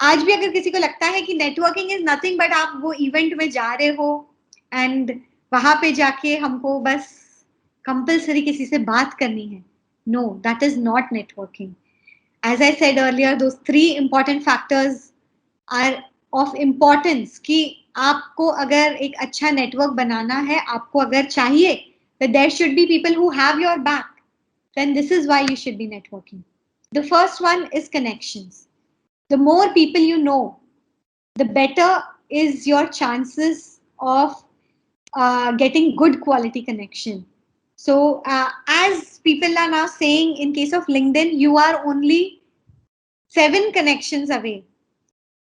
आज भी अगर किसी को लगता है कि networking is nothing but आप वो event में जा रहे हो and वहां पे जाके हमको बस compulsory किसी से बात करनी है. No, that is not networking. As I said earlier, those 3 important factors are of importance कि आपको अगर एक अच्छा network बनाना है, आपको अगर चाहिए that there should be people who have your back, then this is why you should be networking. The first one is connections. The more people you know, the better is your chances of getting good quality connection. So as people are now saying in case of LinkedIn, you are only 7 connections away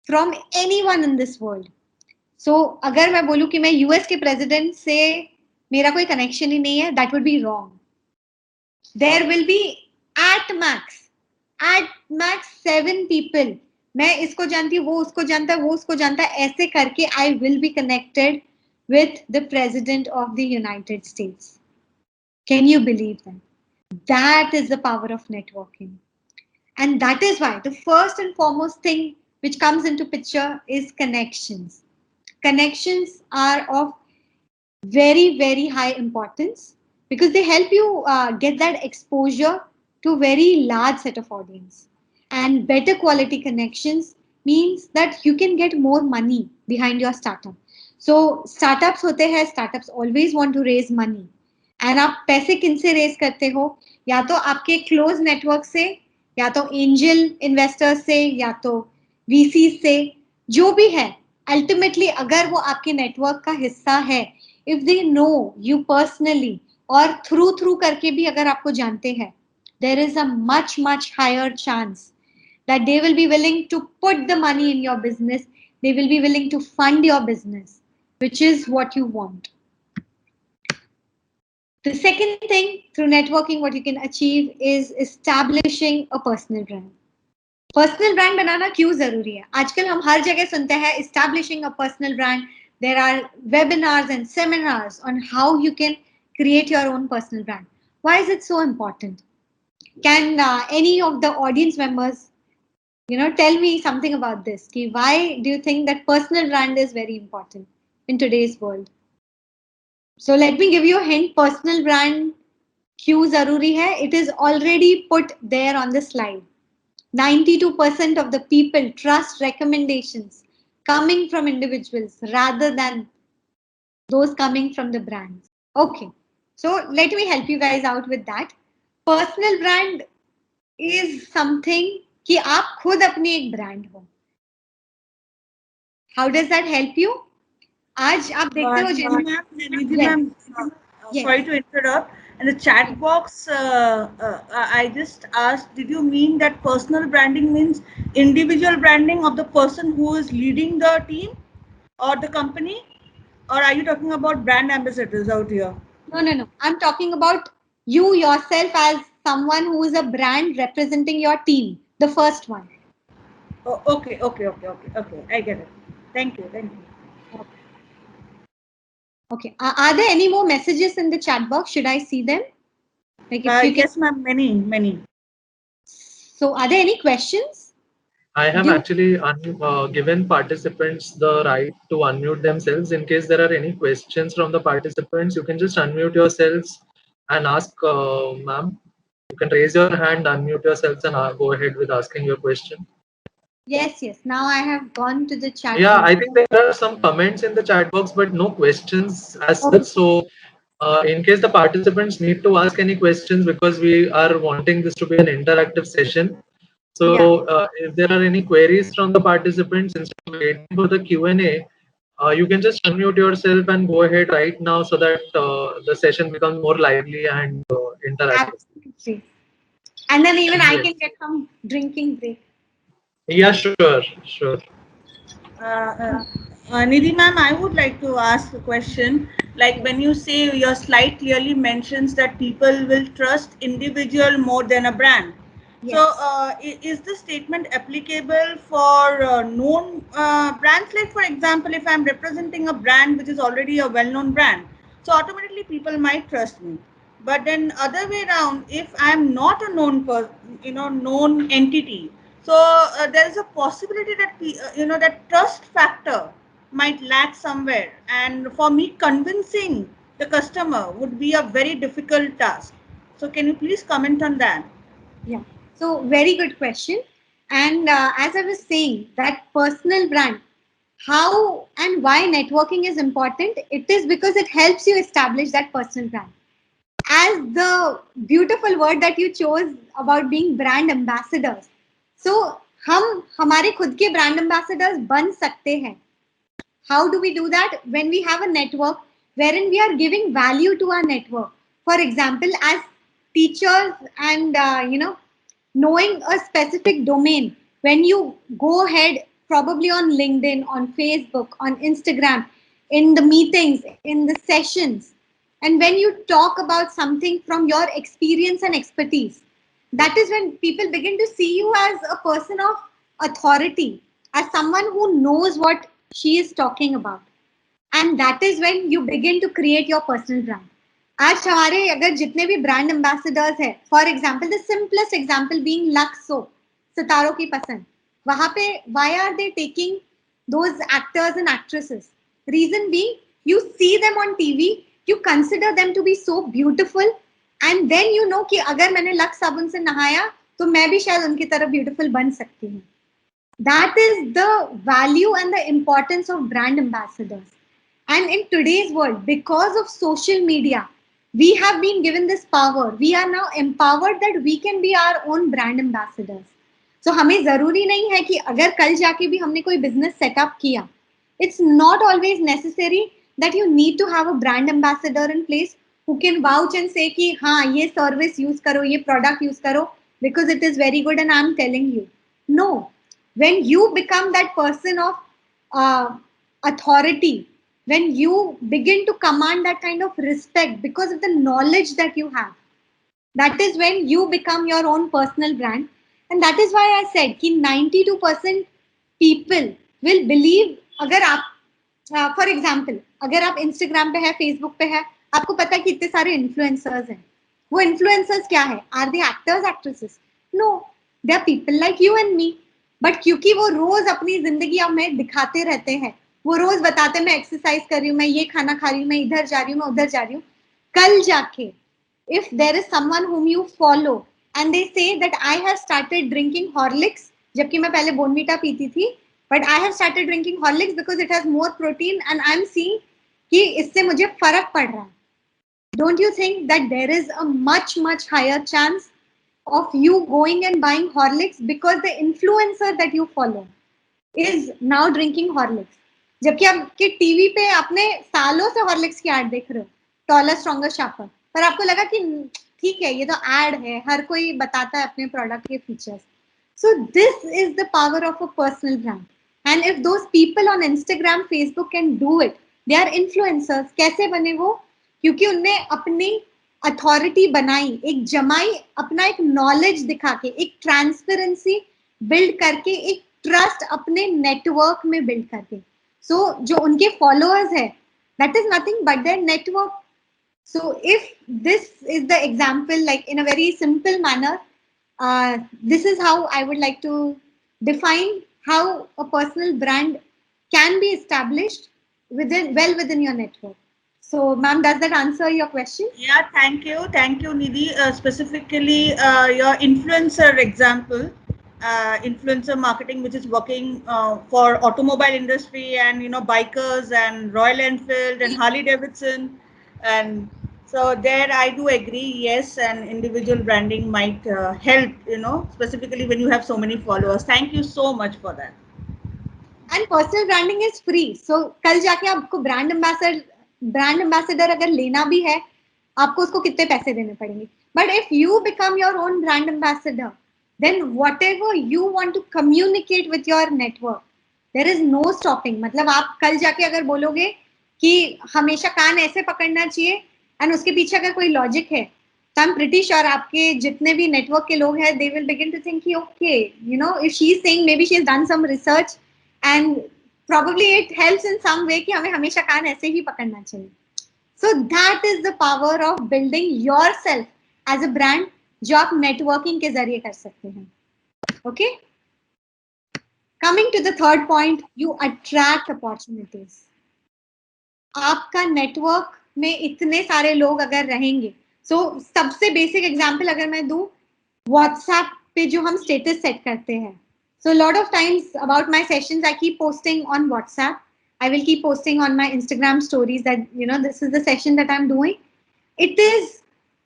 from anyone in this world. So अगर मैं बोलूं कि मैं US के president से मेरा कोई connection ही नहीं है, that would be wrong. There will be at max 7 people. मैं इसको जानती हूँ, वो उसको जानता है, वो उसको जानता है, ऐसे करके I will be connected with the President of the United States. Can you believe that? That is the power of networking. And that is why the first and foremost thing which comes into picture is connections. Connections are of very, very high importance because they help you get that exposure to a very large set of audience. And better quality connections means that you can get more money behind your startup. So startups होते हैं, startups always want to raise money. And आप पैसे किन से raise करते हो? या तो आपके close network से, या तो angel investors से, या तो VCs से, जो भी है, ultimately अगर वो आपके network का हिस्सा है, if they know you personally और through करके भी अगर आपको जानते हैं, there is a much higher chance that they will be willing to put the money in your business. They will be willing to fund your business, which is what you want. The second thing through networking, what you can achieve is establishing a personal brand. Personal brand बनाना क्यों जरूरी है? आजकल हम हर जगह सुनते हैं establishing a personal brand. There are webinars and seminars on how you can create your own personal brand. Why is it so important? Can any of the audience members, tell me something about this? Why do you think that personal brand is very important in today's world? So let me give you a hint. Personal brand क्यों जरूरी है? It is already put there on the slide. 92% of the people trust recommendations coming from individuals rather than those coming from the brands. Okay, so let me help you guys out with that. Personal brand is something कि आप खुद अपनी एक brand हो. How does that help you? आज आप देखते हो Nidhi yes, ma'am, yes. sorry to interrupt. In the chat box, I just asked, did you mean that personal branding means individual branding of the person who is leading the team or the company? Or are you talking about brand ambassadors out here? No. I'm talking about you yourself as someone who is a brand representing your team. The first one. Oh, okay. I get it. Thank you. Okay. Are there any more messages in the chat box? Should I see them? Like if you Yes, ma'am. Many. So, are there any questions? I have actually given participants the right to unmute themselves. In case there are any questions from the participants, you can just unmute yourselves and ask, ma'am. You can raise your hand, unmute yourselves, and go ahead with asking your question. Yes. Now I have gone to the chat Yeah, box. I think there are some comments in the chat box, but no questions as such. So, in case the participants need to ask any questions, because we are wanting this to be an interactive session. So, if there are any queries from the participants, instead of waiting for the Q&A, you can just unmute yourself and go ahead right now so that the session becomes more lively and interactive. Absolutely. And then even I Yes. can get some drinking break. Yeah, sure. Nidhi ma'am, I would like to ask a question. Like when you say your slide clearly mentions that people will trust individual more than a brand. Yes. So is this statement applicable for known brands? Like for example, if I'm representing a brand which is already a well-known brand, so automatically people might trust me. But then other way around, if I'm not a known entity, so there is a possibility that that trust factor might lack somewhere, and for me convincing the customer would be a very difficult task. So can you please comment on that? Yeah. So very good question. And as I was saying, that personal brand, how and why networking is important, it is because it helps you establish that personal brand. As the beautiful word that you chose about being brand ambassadors. So हम हमारे खुद के brand ambassadors बन सकते हैं. How do we do that? When we have a network wherein we are giving value to our network. For example, as teachers and knowing a specific domain, when you go ahead probably on LinkedIn, on Facebook, on Instagram, in the meetings, in the sessions, and when you talk about something from your experience and expertise, that is when people begin to see you as a person of authority, as someone who knows what she is talking about. And that is when you begin to create your personal brand. आज हमारे अगर जितने भी brand ambassadors है, for example the simplest example being Lux soap, सितारों की पसंद, वहां पे why are they taking those actors and actresses? Reason being you see them on TV, you consider them to be so beautiful, and then you know कि अगर मैंने lux साबुन से नहाया तो मैं भी शायद उनकी तरह ब्यूटिफुल बन सकती हूँ. That is the value and the importance of brand ambassadors. And in today's world, because of social media, we have been given this power. We are now empowered that we can be our own brand ambassadors. So हमें जरूरी नहीं है कि अगर कल जाके भी हमने कोई business setup किया, it's not always necessary that you need to have a brand ambassador in place who can vouch and say कि हाँ ये service use करो, ये product use करो because it is very good and I'm telling you. No, when you become that person of authority, when you begin to command that kind of respect because of the knowledge that you have, that is when you become your own personal brand. And that is why I said कि 92% people will believe. अगर आप for example अगर आप Instagram पे है, Facebook पे है, आपको पता है कि इतने सारे इन्फ्लुएंसर्स हैं. वो इन्फ्लुएंसर्स क्या है? Are they actors, actresses? No, they are people like you and me. But क्योंकि वो रोज अपनी जिंदगी हमें दिखाते रहते हैं, वो रोज बताते मैं एक्सरसाइज कर रही हूँ, मैं ये खाना खा रही हूँ, मैं इधर जा रही हूँ, मैं उधर जा रही हूँ, कल जाके if there is someone whom you follow and they say that I have started drinking Horlicks, जबकि मैं पहले बोनवीटा पीती थी, but I have started drinking Horlicks because it has more protein and I'm seeing कि इससे मुझे फर्क पड़ रहा है. Don't you think that there is a much higher chance of you going and buying Horlicks because the influencer that you follow is now drinking Horlicks? जबकि आपके TV पे आपने सालों से Horlicks की एड देख रहे हो, टॉलर स्ट्रॉन्गर शार्पर, पर आपको लगा कि ठीक है ये तो एड है, हर कोई बताता है अपने प्रोडक्ट के features. So this is the power of a personal brand. And if those people on Instagram, Facebook can do it, they are influencers. कैसे बने वो? क्योंकि उनने अपनी अथॉरिटी बनाई, एक जमाई, अपना एक नॉलेज दिखा के, एक ट्रांसपेरेंसी बिल्ड करके, एक ट्रस्ट अपने नेटवर्क में बिल्ड करके. सो जो उनके फॉलोअर्स है, that is nothing but their network. So if this is the example, like in a very simple manner, this is how I would like to define how a personal brand can be established within your network. So, ma'am, does that answer your question? Yeah, thank you, Nidhi. Specifically, your influencer example, influencer marketing, which is working for automobile industry and bikers and Royal Enfield and Harley Davidson, and so there I do agree. Yes, and individual branding might help. Specifically when you have so many followers. Thank you so much for that. And personal branding is free. So कल जाके आपको brand ambassador अगर लेना भी है, आपको उसको कितने पैसे देने पड़ेंगे. But if you become your own brand ambassador, then whatever you want to communicate with your network, there is no stopping. मतलब आप कल जाके अगर बोलोगे कि हमेशा कान ऐसे पकड़ना चाहिए एंड उसके पीछे अगर कोई लॉजिक है, तो आई एम प्रिटी श्योर आपके जितने भी नेटवर्क के लोग हैं, they will begin to think कि okay, if she is saying, maybe she has done some research and probably it helps in some way कि हमें हमेशा कान ऐसे ही पकड़ना चाहिए. So that is the power of building yourself as a brand, जो आप networking के जरिए कर सकते हैं. Okay? Coming to the third point, you attract opportunities. आपका network में इतने सारे लोग अगर रहेंगे, so सबसे basic example अगर मैं दूं, WhatsApp पे जो हम status set करते हैं. So a lot of times about my sessions, I keep posting on WhatsApp. I will keep posting on my Instagram stories that, this is the session that I'm doing. It is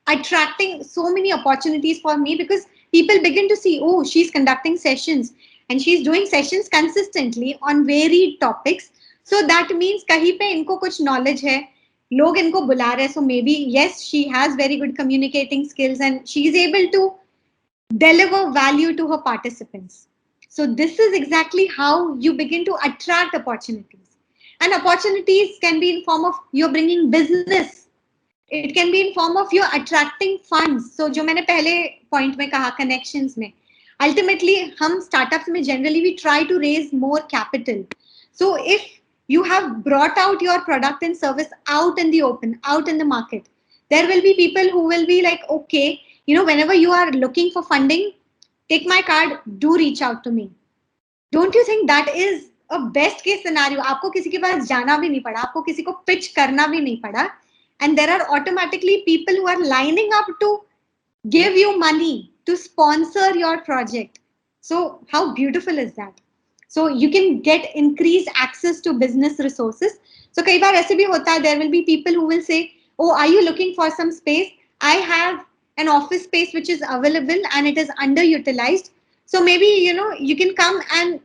attracting so many opportunities for me because people begin to see, oh, she's conducting sessions and she's doing sessions consistently on varied topics. So that means kahin pe inko kuch knowledge hai, log inko bula rahe, so maybe yes, she has very good communicating skills and she is able to deliver value to her participants. So this is exactly how you begin to attract opportunities. And opportunities can be in form of you're bringing business. It can be in form of you're attracting funds. So जो मैंने पहले point में कहा, connections में. Ultimately, हम startups में generally we try to raise more capital. So if you have brought out your product and service out in the open, out in the market, there will be people who will be like, okay, whenever you are looking for funding, take my card, do reach out to me. Don't you think that is a best case scenario? आपको किसी के पास जाना भी नहीं पड़ा, आपको किसी को pitch करना भी नहीं पड़ा, and there are automatically people who are lining up to give you money to sponsor your project. So how beautiful is that? So you can get increased access to business resources. So कई बार ऐसे भी होता है, there will be people who will say, oh, are you looking for some space? I have an office space which is available and it is underutilized. So maybe, you can come and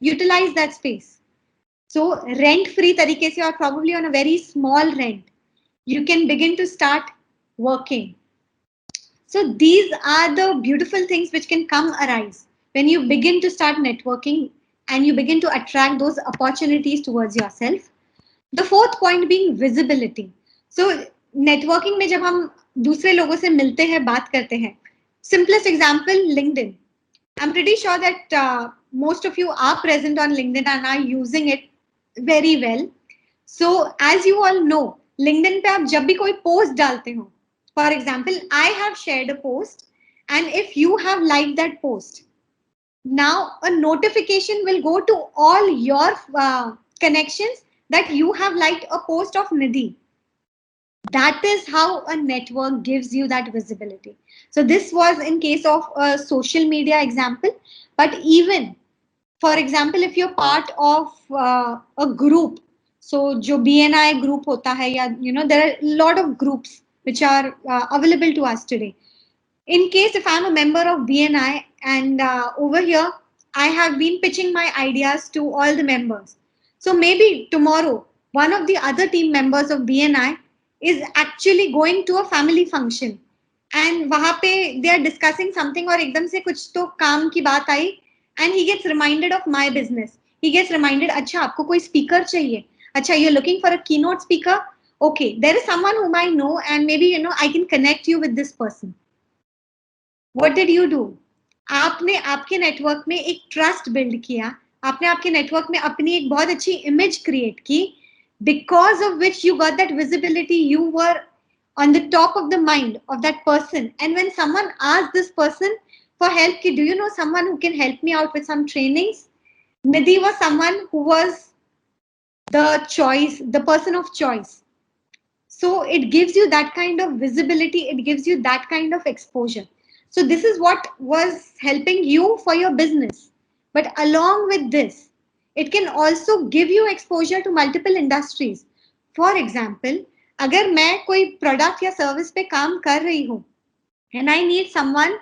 utilize that space. So rent-free तरीके से, or probably on a very small rent, you can begin to start working. So these are the beautiful things which can come arise when you begin to start networking and you begin to attract those opportunities towards yourself. The fourth point being visibility. So networking में जब हम दूसरे लोगों से मिलते हैं, बात करते हैं, simplest example, LinkedIn. I'm pretty sure that most of you are present on LinkedIn and are using it very well. So as you all know, LinkedIn पे आप जब भी कोई post डालते हो, for example, I have shared a post and if you have liked that post, now a notification will go to all your connections that you have liked a post of Nidhi. That is how a network gives you that visibility. So this was in case of a social media example, but even for example, if you're part of a group, so जो BNI group होता है या there are a lot of groups which are available to us today. In case if I'm a member of BNI and over here I have been pitching my ideas to all the members. So maybe tomorrow one of the other team members of BNI is actually going to a family function and वहाँ पे they are discussing something और एकदम से कुछ तो काम की बात आई and he gets reminded of my business. He gets reminded, अच्छा आपको कोई speaker चाहिए, अच्छा you're looking for a keynote speaker, okay there is someone whom I know and maybe I can connect you with this person. What did you do? आपने आपके network में एक trust build किया, आपने आपके नेटवर्क में अपनी एक बहुत अच्छी इमेज क्रिएट की, because of which you got that visibility, you were on the top of the mind of that person. And when someone asked this person for help, do you know someone who can help me out with some trainings? Nidhi was someone who was the choice, the person of choice. So it gives you that kind of visibility, it gives you that kind of exposure. So this is what was helping you for your business. But along with this, it can also give you exposure to multiple industries. For example, अगर मैं कोई product या service पे काम कर रही हूँ and I need someone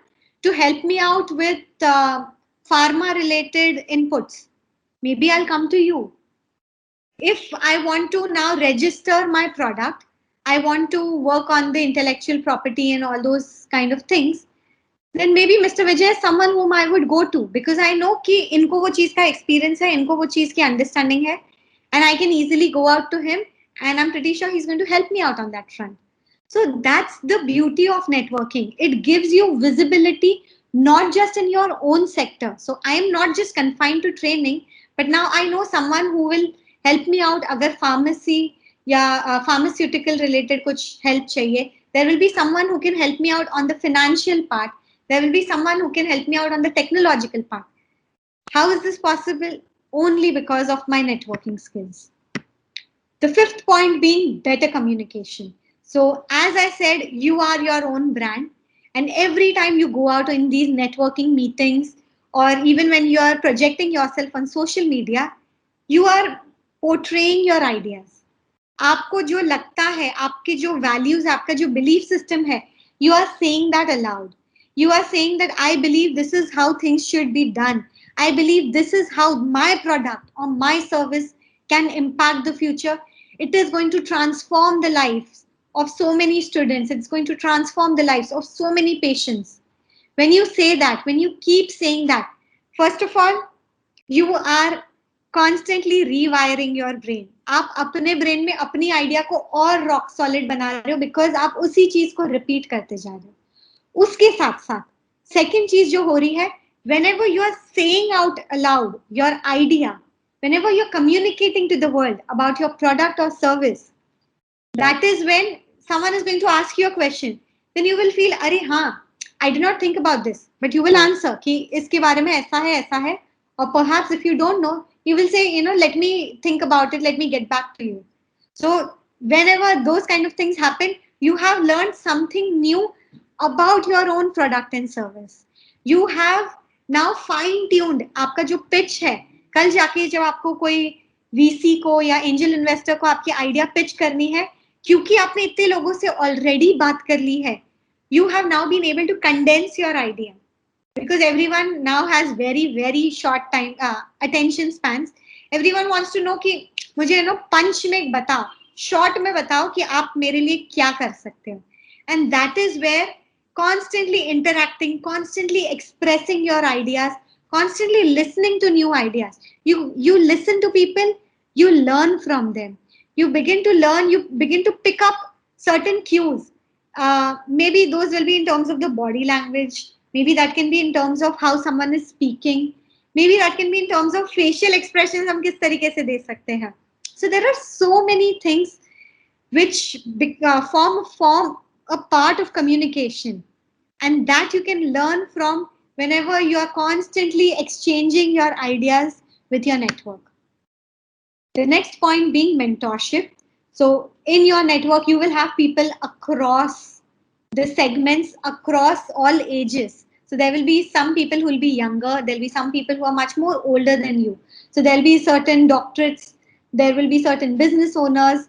to help me out with pharma related inputs, maybe I'll come to you. If I want to now register my product, I want to work on the intellectual property and all those kind of things, then maybe Mr. Vijay is someone whom I would go to because I know कि इनको वो चीज का experience है, इनको वो चीज की understanding है, and I can easily go out to him and I'm pretty sure he's going to help me out on that front. So that's the beauty of networking. It gives you visibility not just in your own sector. So I'm not just confined to training, but now I know someone who will help me out अगर pharmacy या pharmaceutical related कुछ help चाहिए. There will be someone who can help me out on the financial part. There will be someone who can help me out on the technological part. How is this possible? Only because of my networking skills. The fifth point being better communication. So as I said, you are your own brand. And every time you go out in these networking meetings, or even when you are projecting yourself on social media, you are portraying your ideas. आपको जो लगता है, आपके जो values, आपका जो belief system है, you are saying that aloud. You are saying that I believe this is how things should be done. I believe this is how my product or my service can impact the future. It is going to transform the lives of so many students. It's going to transform the lives of so many patients. When you say that, when you keep saying that, first of all, you are constantly rewiring your brain. आप अपने brain में अपनी idea को और rock solid बना रहे हो because आप उसी चीज को repeat करते जा रहे हो. उसके साथ साथ second चीज जो हो रही है, whenever you are saying out aloud your idea, whenever you're communicating to the world about your product or service, that is when someone is going to ask you a question. Then you will feel, अरे हाँ, I did not think about this, but you will answer कि इसके बारे में ऐसा है. Or perhaps if you don't know, you will say, let me think about it, let me get back to you. So whenever those kind of things happen, you have learned something new about your own product and service. You have now fine-tuned आपका जो pitch है, कल जाके जब आपको कोई VC को या angel investor को आपकी idea pitch करनी है, क्योंकि आपने इतने लोगों से already बात कर ली है, you have now been able to condense your idea. Because everyone now has very short time attention spans. Everyone wants to know कि मुझे punch में बताओ, short में बताओ कि आप मेरे लिए क्या कर सकते हो. And that is where constantly interacting, constantly expressing your ideas, constantly listening to new ideas. You listen to people, you learn from them. You begin to learn, you begin to pick up certain cues. Maybe those will be in terms of the body language. Maybe that can be in terms of how someone is speaking. Maybe that can be in terms of facial expressions हम किस तरीके से दे सकते हैं. So there are so many things which form a part of communication, and that you can learn from whenever you are constantly exchanging your ideas with your network. The next point being mentorship. So in your network, you will have people across the segments, across all ages. So there will be some people who will be younger, there'll be some people who are much more older than you. So there'll be certain doctorates, there will be certain business owners,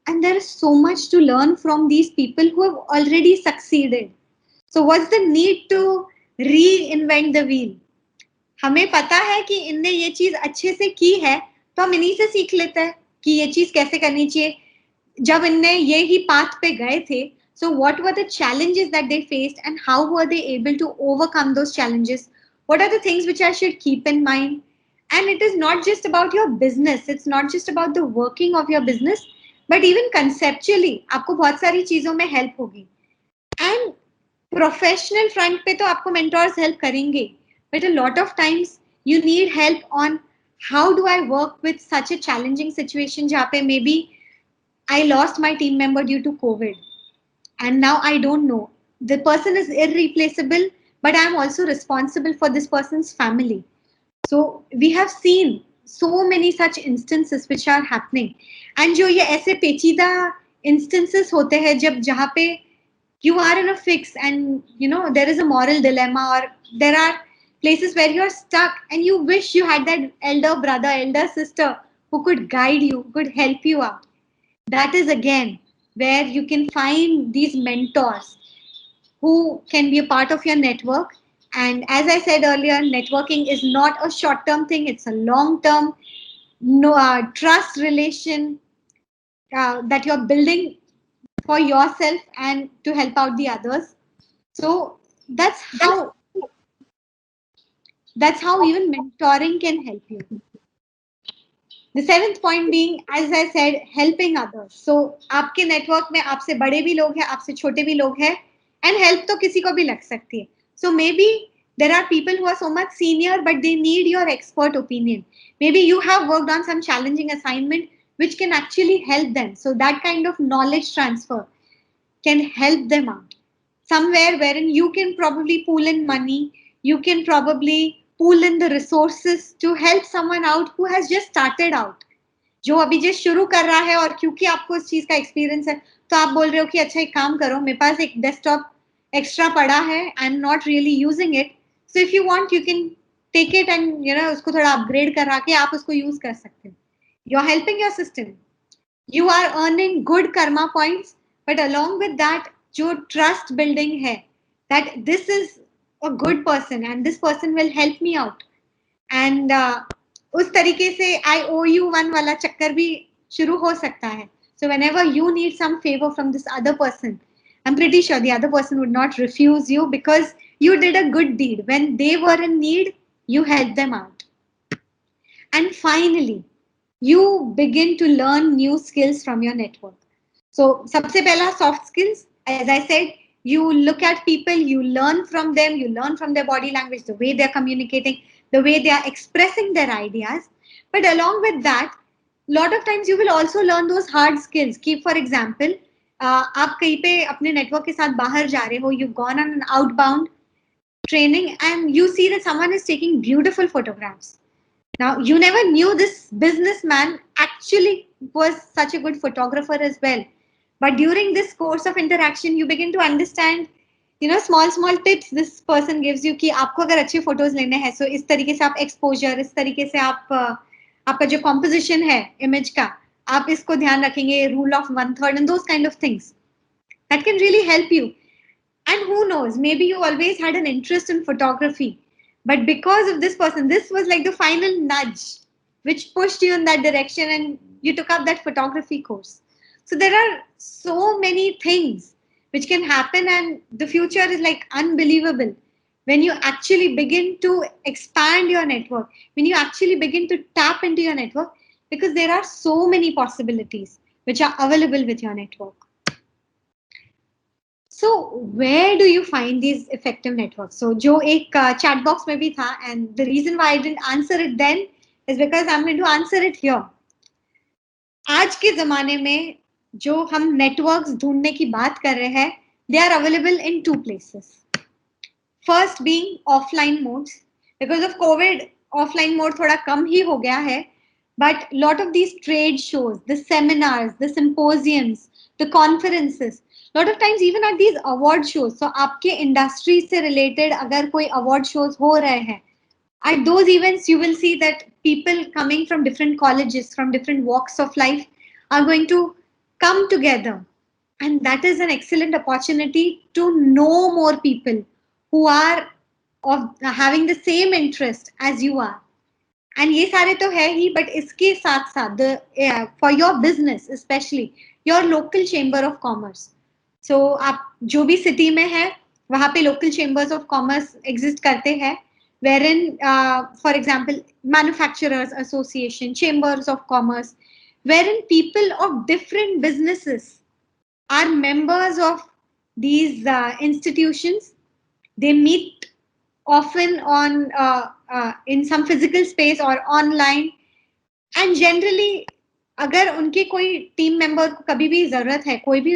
and there is so much to learn from these people who have already succeeded. So what's the need to reinvent the wheel? हमें पता है कि इनने ये चीज अच्छे से की है, तो हम इन्हीं से सीख लेते हैं कि ये चीज कैसे करनी चाहिए. जब इनने ये ही पाथ पे गए थे, so what were the challenges that they faced and how were they able to overcome those challenges? What are the things which I should keep in mind? And it is not just about your business, it's not just about the working of your business, but even conceptually आपको बहुत सारी चीजों में help होगी. And professional front पे तो आपको mentors help करेंगे, but a lot of times you need help on how do I work with such a challenging situation जहाँ पे maybe I lost my team member due to COVID and now I don't know the person is irreplaceable, but I am also responsible for this person's family. So we have seen so many such instances which are happening. And जो ये ऐसे पेचीदा instances होते हैं जब जहाँ पे you are in a fix and you know there is a moral dilemma, or there are places where you're stuck and you wish you had that elder brother, elder sister who could guide you, who could help you out. That is again where you can find these mentors who can be a part of your network. And as I said earlier, networking is not a short term thing, it's a long term, no trust relation that you're building for yourself and to help out the others. So that's how that's how even mentoring can help you. The seventh point being, as I said, helping others. So आपके network में आपसे बड़े भी लोग हैं, आपसे छोटे भी लोग हैं, and help तो किसी को भी लग सकती है. So maybe there are people who are so much senior, but they need your expert opinion. Maybe you have worked on some challenging assignment which can actually help them. So that kind of knowledge transfer can help them out. Somewhere wherein you can probably pool in money, you can probably pool in the resources to help someone out who has just started out. जो अभी just शुरू कर रहा है और क्योंकि आपको इस चीज का एक्सपीरियंस है तो आप बोल रहे हो कि अच्छा एक काम करो, मेरे पास एक डेस्कटॉप एक्स्ट्रा पड़ा है, I am not really using it, so if you want you can take it and you know उसको थोड़ा अपग्रेड करा के आप उसको यूज कर सकते हो. You are helping your system, you are earning good karma points, but along with that जो ट्रस्ट बिल्डिंग है that this is a good person and this person will help me out. And उस तरीके से I owe you one वाला चक्कर भी शुरू हो सकता है. So whenever you need some favor from this other person, I'm pretty sure the other person would not refuse you because you did a good deed. When they were in need, you helped them out. And finally, you begin to learn new skills from your network. So सबसे पहला soft skills, as I said, you look at people, you learn from them, you learn from their body language, the way they're communicating, the way they are expressing their ideas. But along with that, a lot of times you will also learn those hard skills. Ki, for example, आप कहीं पे अपने network के साथ बाहर जा रहे हो, you've gone on an outbound training and you see that someone is taking beautiful photographs. Now, you never knew this businessman actually was such a good photographer as well. But during this course of interaction, you begin to understand, you know, small tips this person gives you कि आपको अगर अच्छे photos लेने हैं, so इस तरीके से आप exposure, इस तरीके से आप आपका जो composition है image का, आप इसको ध्यान रखेंगे, rule of 1/3 and those kind of things. That can really help you. And who knows, maybe you always had an interest in photography, but because of this person, this was like the final nudge which pushed you in that direction and you took up that photography course. So there are so many things which can happen and the future is like unbelievable when you actually begin to expand your network, when you actually begin to tap into your network, because there are so many possibilities which are available with your network. So where do you find these effective networks? So जो एक chat box में भी था, and the reason why I didn't answer it then is because I'm going to answer it here. आज के ज़माने में जो हम networks ढूंढने की बात कर रहे हैं, they are available in two places. First being offline modes. Because of COVID, offline mode थोड़ा कम ही हो गया है. But lot of these trade shows, the seminars, the symposiums, the conferences, lot of times even at these award shows, so आपके industry से related अगर कोई award shows हो रहे हैं, at those events you will see that people coming from different colleges, from different walks of life are going to come together, and that is an excellent opportunity to know more people who are of having the same interest as you are. And ये सारे तो है ही, but इसके साथ साथ the for your business specially your local chamber of commerce. So आप जो भी सिटी में है वहां पे local chambers of commerce exist करते हैं, wherein for example manufacturers association, chambers of commerce, wherein people of different businesses are members of these institutions. They meet often on in some physical space or online, and generally अगर उनके कोई team member को कभी भी जरूरत है, कोई भी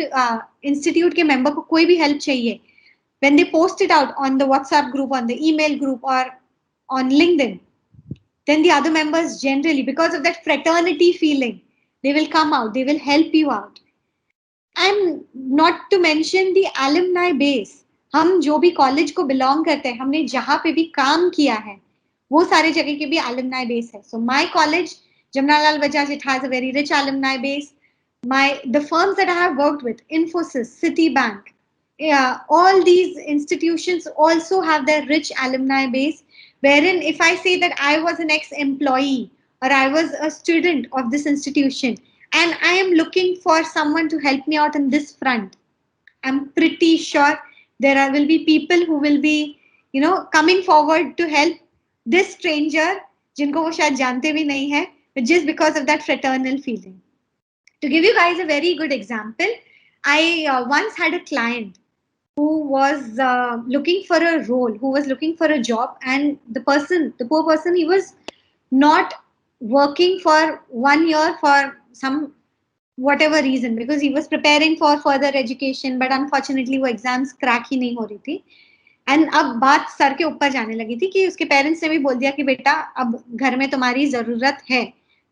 इंस्टीट्यूट के मेंबर को कोई भी हेल्प चाहिए, when they post it out on the WhatsApp group, on the email group, or on LinkedIn, then the other members generally, because of that fraternity feeling, they will come out, they will help you out. And not to mention the alumni base. हम जो भी college को belong करते हैं, हमने जहां पे भी काम किया है, वो सारे जगह के भी alumni base है. So my college, Jamnalal Bajaj, it has a very rich alumni base. The firms that I have worked with, Infosys, Citibank, yeah, all these institutions also have their rich alumni base. Wherein, if I say that I was an ex-employee or I was a student of this institution, and I am looking for someone to help me out in this front, I'm pretty sure will be people who will be, coming forward to help this stranger, जिनको वो शायद जानते भी नहीं है, but just because of that fraternal feeling. To give you guys a very good example, I once had a client who was looking for a role, who was looking for a job, and the poor person, he was not working for 1 year for some whatever reason, because he was preparing for further education, but unfortunately वो exams crack ही नहीं हो रही थी. And अब बात sir के ऊपर जाने लगी थी कि उसके पेरेंट्स ने भी बोल दिया कि बेटा अब घर में तुम्हारी जरूरत है,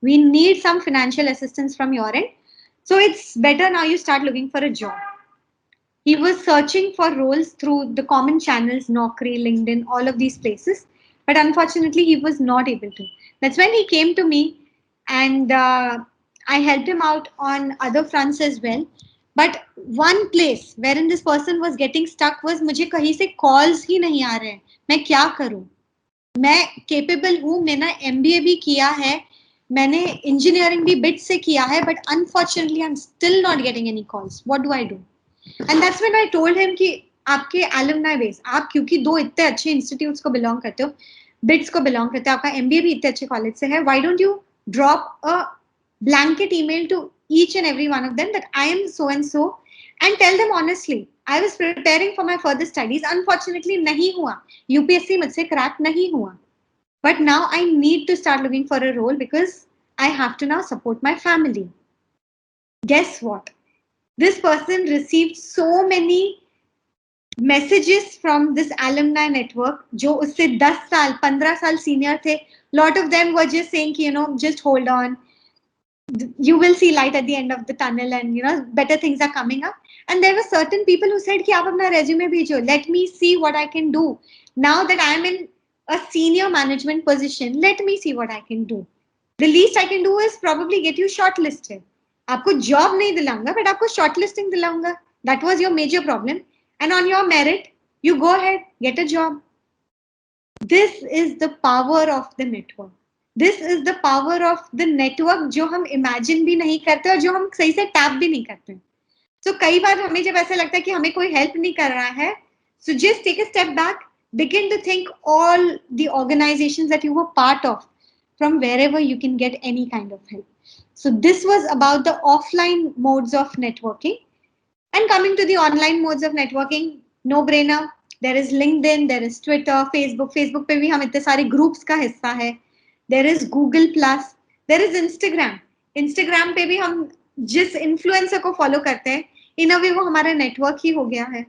we need some financial assistance from your end, so it's better now you start looking for a job. He was searching for roles through the common channels, Naukri, LinkedIn, all of these places, but unfortunately he was not able to. That's when he came to me, and I helped him out on other fronts as well. But one place wherein this person was getting stuck was, मुझे कहीं से calls ही नहीं आ रहे हैं, मैं क्या करूं? मैं capable हूँ, मैंने MBA भी किया है, मैंने engineering भी bit से किया है, but unfortunately I'm still not getting any calls. What do I do? And that's when I told him कि आपके alumni base, आप क्योंकि दो इतने अच्छे institutes को belong करते हो, बिट्स को belong करते हो, आपका MBA भी इतने अच्छे कॉलेज से है, why don't you drop a blanket email to each and every one of them that I am so and so, and tell them honestly, I was preparing for my further studies, unfortunately नहीं हुआ, UPSC मुझसे crack नहीं हुआ, but now I need to start looking for a role because I have to now support my family. Guess what? This person received so many messages from this alumni network जो उससे 10 साल 15 साल senior थे. Lot of them were just saying कि, just hold on, you will see light at the end of the tunnel, and better things are coming up. And there were certain people who said कि आप अपना resume भेजो, let me see what I can do. Now that I am in a senior management position, let me see what I can do. The least I can do is probably get you shortlisted. आपको job नहीं दिलाऊंगा, but आपको shortlisting दिलाऊंगा. That was your major problem. And on your merit, you go ahead, get a job. This is the power of the network. This is the power of the network जो हम imagine भी नहीं करते और जो हम सही से tap भी नहीं करते. So कई बार हमें जब ऐसा लगता है कि हमें कोई help नहीं कर रहा है, so just take a step back, begin to think all the organizations that you were part of, from wherever you can get any kind of help. So this was about the offline modes of networking. And coming to the online modes of networking, no brainer. There is LinkedIn, there is Twitter, Facebook. Facebook पे भी हम इतने सारे groups का हिस्सा है. There is Google Plus. There is Instagram. Instagram पे भी हम जिस influencer को follow करते हैं, in a way वो हमारा network ही हो गया है.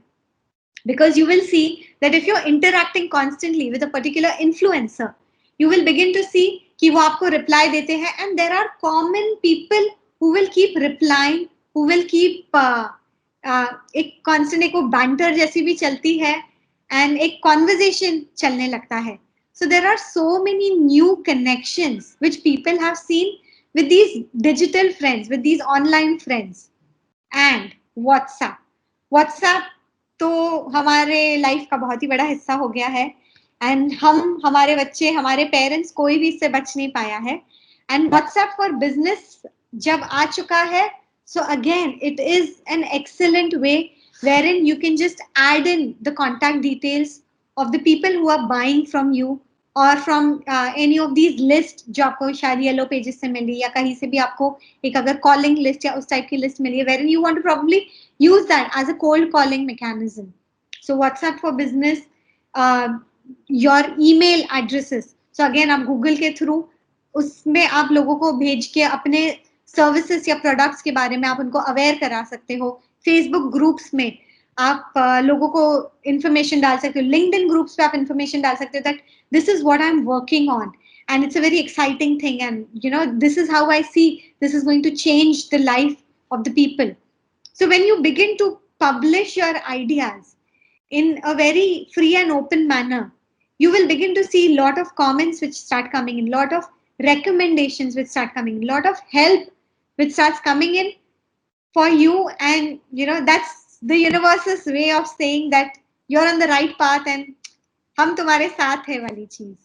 Because you will see that if you're interacting constantly with a particular influencer, you will begin to see कि वो आपको रिप्लाई देते हैं, and there are common people who will keep replying, who will keep एक constant, एक वो banter जैसी भी चलती है एंड एक कॉन्वर्जेशन चलने लगता है. So there are so many new connections which people have seen with these digital friends, with these online friends. And WhatsApp तो हमारे लाइफ का बहुत ही बड़ा हिस्सा हो गया है, एंड हमारे बच्चे, हमारे पेरेंट्स, कोई भी इससे बच नहीं पाया है. एंड WhatsApp फॉर बिजनेस जब आ चुका है, so again it is an excellent way wherein you can just add in the contact details of the people who are buying from you or from any of these list जो आपको शायद yellow pages से मिली या कहीं से भी आपको एक अगर कॉलिंग लिस्ट या उस टाइप की लिस्ट मिली है, wherein you want to probably use that as a cold calling mechanism. So WhatsApp for business, your email addresses. So again आप गूगल के थ्रू उसमें आप लोगों को भेज के अपने सर्विसेज या प्रोडक्ट्स के बारे में आप उनको अवेयर करा सकते हो. फेसबुक ग्रुप्स में आप लोगों को इंफॉर्मेशन डाल सकते हो. लिंक्डइन ग्रुप्स पे आप इंफॉर्मेशन डाल सकते हो that this is what I am working on, and it's a very exciting thing, and you know, this is how I see this is going to change the life of the people. So when you begin to publish your ideas in a very free and open manner, you will begin to see a lot of comments which start coming in, lot of recommendations which start coming in, lot of help which starts coming in for you, and you know, that's the universe's way of saying that you're on the right path and hum tumhare saath hai wali cheez.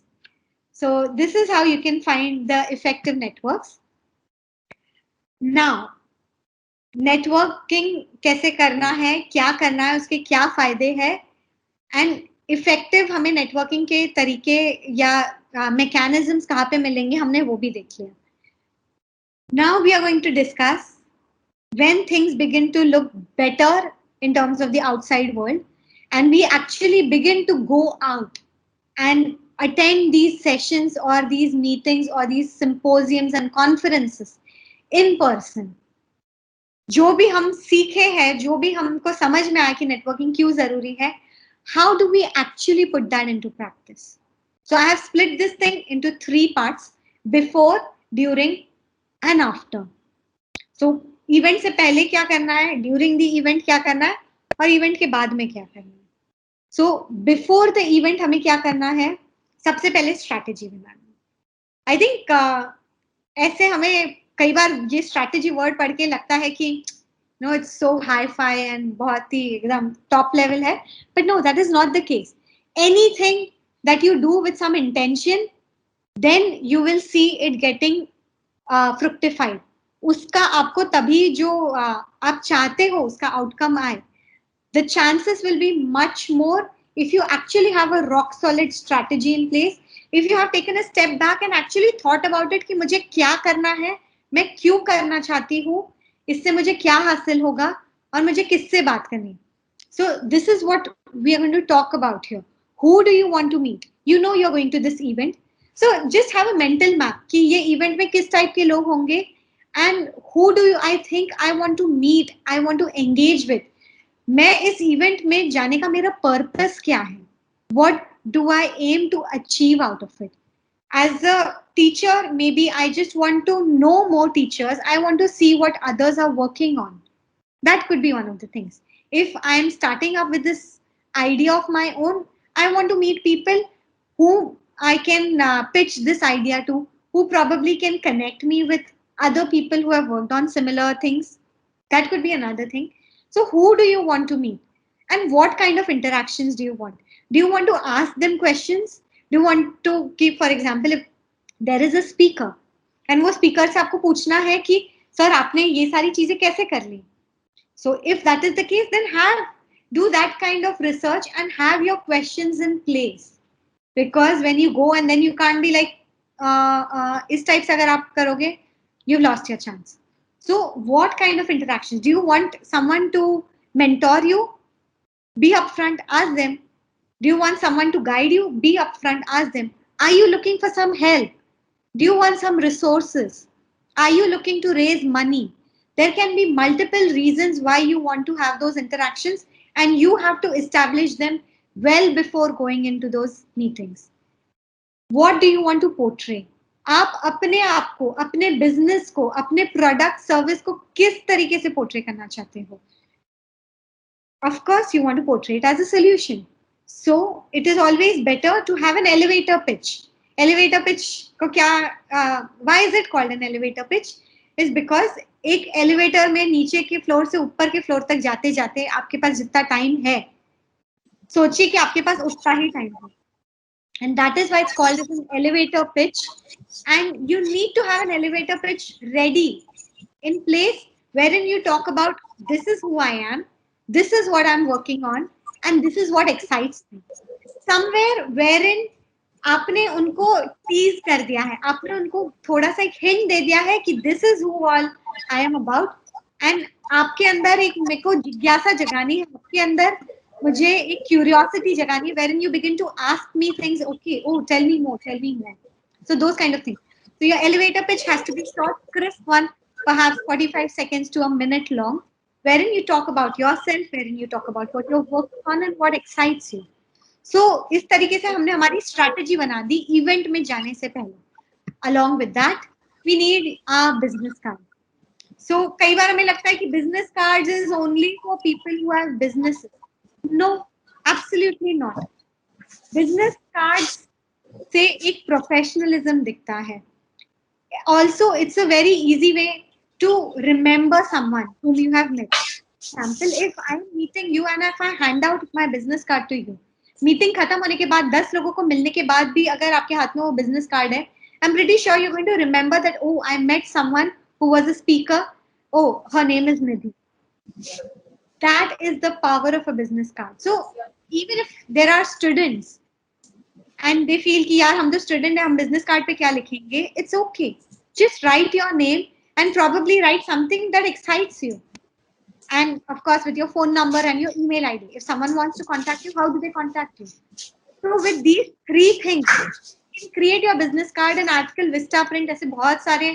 So this is how you can find the effective networks. Now networking कैसे करना है, क्या करना है, उसके क्या फायदे हैं, एंड इफेक्टिव हमें नेटवर्किंग के तरीके या मैकेनिज्म्स कहाँ पे मिलेंगे, हमने वो भी देख लिया. Now we are going to discuss when things begin to look better in terms of the outside world and we actually begin to go out and attend these sessions or these meetings or these symposiums and conferences in person. जो भी हम सीखे हैं, जो भी हमको समझ में आया कि नेटवर्किंग क्यों जरूरी है, how do we actually put that into practice? So I have split this thing into 3 parts: before, during and after. So event से पहले क्या करना है, ड्यूरिंग द इवेंट क्या करना है, और इवेंट के बाद में क्या करना है. सो बिफोर द इवेंट हमें क्या करना है, सबसे पहले स्ट्रैटेजी बनाना. आई थिंक ऐसे हमें कई बार ये स्ट्रैटेजी वर्ड पढ़ के लगता है कि no it's so hi fi and बहुत ही एकदम टॉप लेवल है, but no, that is not the case. Anything that you do with some intention, then you will see it getting fructified. उसका आपको तभी जो आप चाहते हो उसका आउटकम आए. The chances will be much more if you actually have a rock solid strategy in place, if you have taken a step back and actually thought about it कि मुझे क्या करना है, मैं क्यों करना चाहती हूँ, इससे मुझे क्या हासिल होगा और मुझे किससे बात करनी. So this is what we are going to talk about here. Who do you want to meet? You know you're going to this event, so just have a mental map कि ये event में किस type के लोग होंगे and who do you I think I want to meet, I want to engage with. मैं इस event में जाने का मेरा पर्पस क्या है, what do I aim to achieve out of it. As a teacher, maybe I just want to know more teachers, I want to see what others are working on. That could be one of the things. If I am starting up with this idea of my own, I want to meet people who I can pitch this idea to, who probably can connect me with other people who have worked on similar things. That could be another thing. So who do you want to meet and what kind of interactions do you want? Do you want to ask them questions? Do you want to keep, for example, if there is a speaker and वो speaker से आपको पूछना है कि sir आपने ये सारी चीजें कैसे कर ली. So if that is the case, then do that kind of research and have your questions in place, because when you go and then you can't be like इस type से अगर आप करोगे, you've lost your chance. So what kind of interactions? Do you want someone to mentor you? Be upfront, ask them. Do you want someone to guide you? Be upfront, ask them. Are you looking for some help? Do you want some resources? Are you looking to raise money? There can be multiple reasons why you want to have those interactions, and you have to establish them well before going into those meetings. What do you want to portray? आप अपने आप को, अपने business को, अपने product service को किस तरीके से पोर्ट्रे करना चाहते हो. Of course, you want to portray it as a solution. So it is always better to have an elevator pitch. Elevator pitch को क्या? Why is it called an elevator pitch? Is because एक elevator में नीचे के floor से ऊपर के floor तक जाते जाते आपके पास जितना टाइम है, सोचिए कि आपके पास उतना ही टाइम है. And that is why it's called as an elevator pitch. And you need to have an elevator pitch ready in place wherein you talk about this is who I am, this is what I'm working on, and this is what excites me. Somewhere wherein आपने उनको tease कर दिया है, आपने उनको थोड़ा सा एक हिंट दे दिया है कि this is who all I am about, and आपके अंदर एक मेरे को जिज्ञासा जगानी है, आपके अंदर मुझे एक क्यूरियोसिटी जगानी है, wherein you begin to ask me things, okay, oh, tell me more. So those kind of things. So your elevator pitch has to be short, crisp one, perhaps 45 seconds to a minute long, wherein you talk about yourself, wherein you talk about what you're working on and what excites you. So इस तरीके से हमने हमारी strategy बना दी event में जाने से पहले. Along with that, we need a business card. So कई बार हमें लगता है कि business cards is only for people who have businesses. No, absolutely not. Business cards से एक professionalism दिखता है. Also, it's a very easy way to remember someone whom you have met. Example, if I'm meeting you and if I hand out my business card to you, meeting खत्म होने के बाद 10 लोगों को मिलने के बाद भी अगर आपके हाथ में वो बिजनेस कार्ड है, I am pretty sure you going to remember that oh I met someone who was a speaker, oh her name is Nidhi. That is the power of a business card. So even if there are students and they feel कि यार हम तो student है, हम business card पे क्या लिखेंगे, it's okay, just right your name and probably right something that excites you. And of course, with your phone number and your email ID. If someone wants to contact you, how do they contact you? So with these three things, you can create your business card. And आजकल Vista Print ऐसे बहुत सारे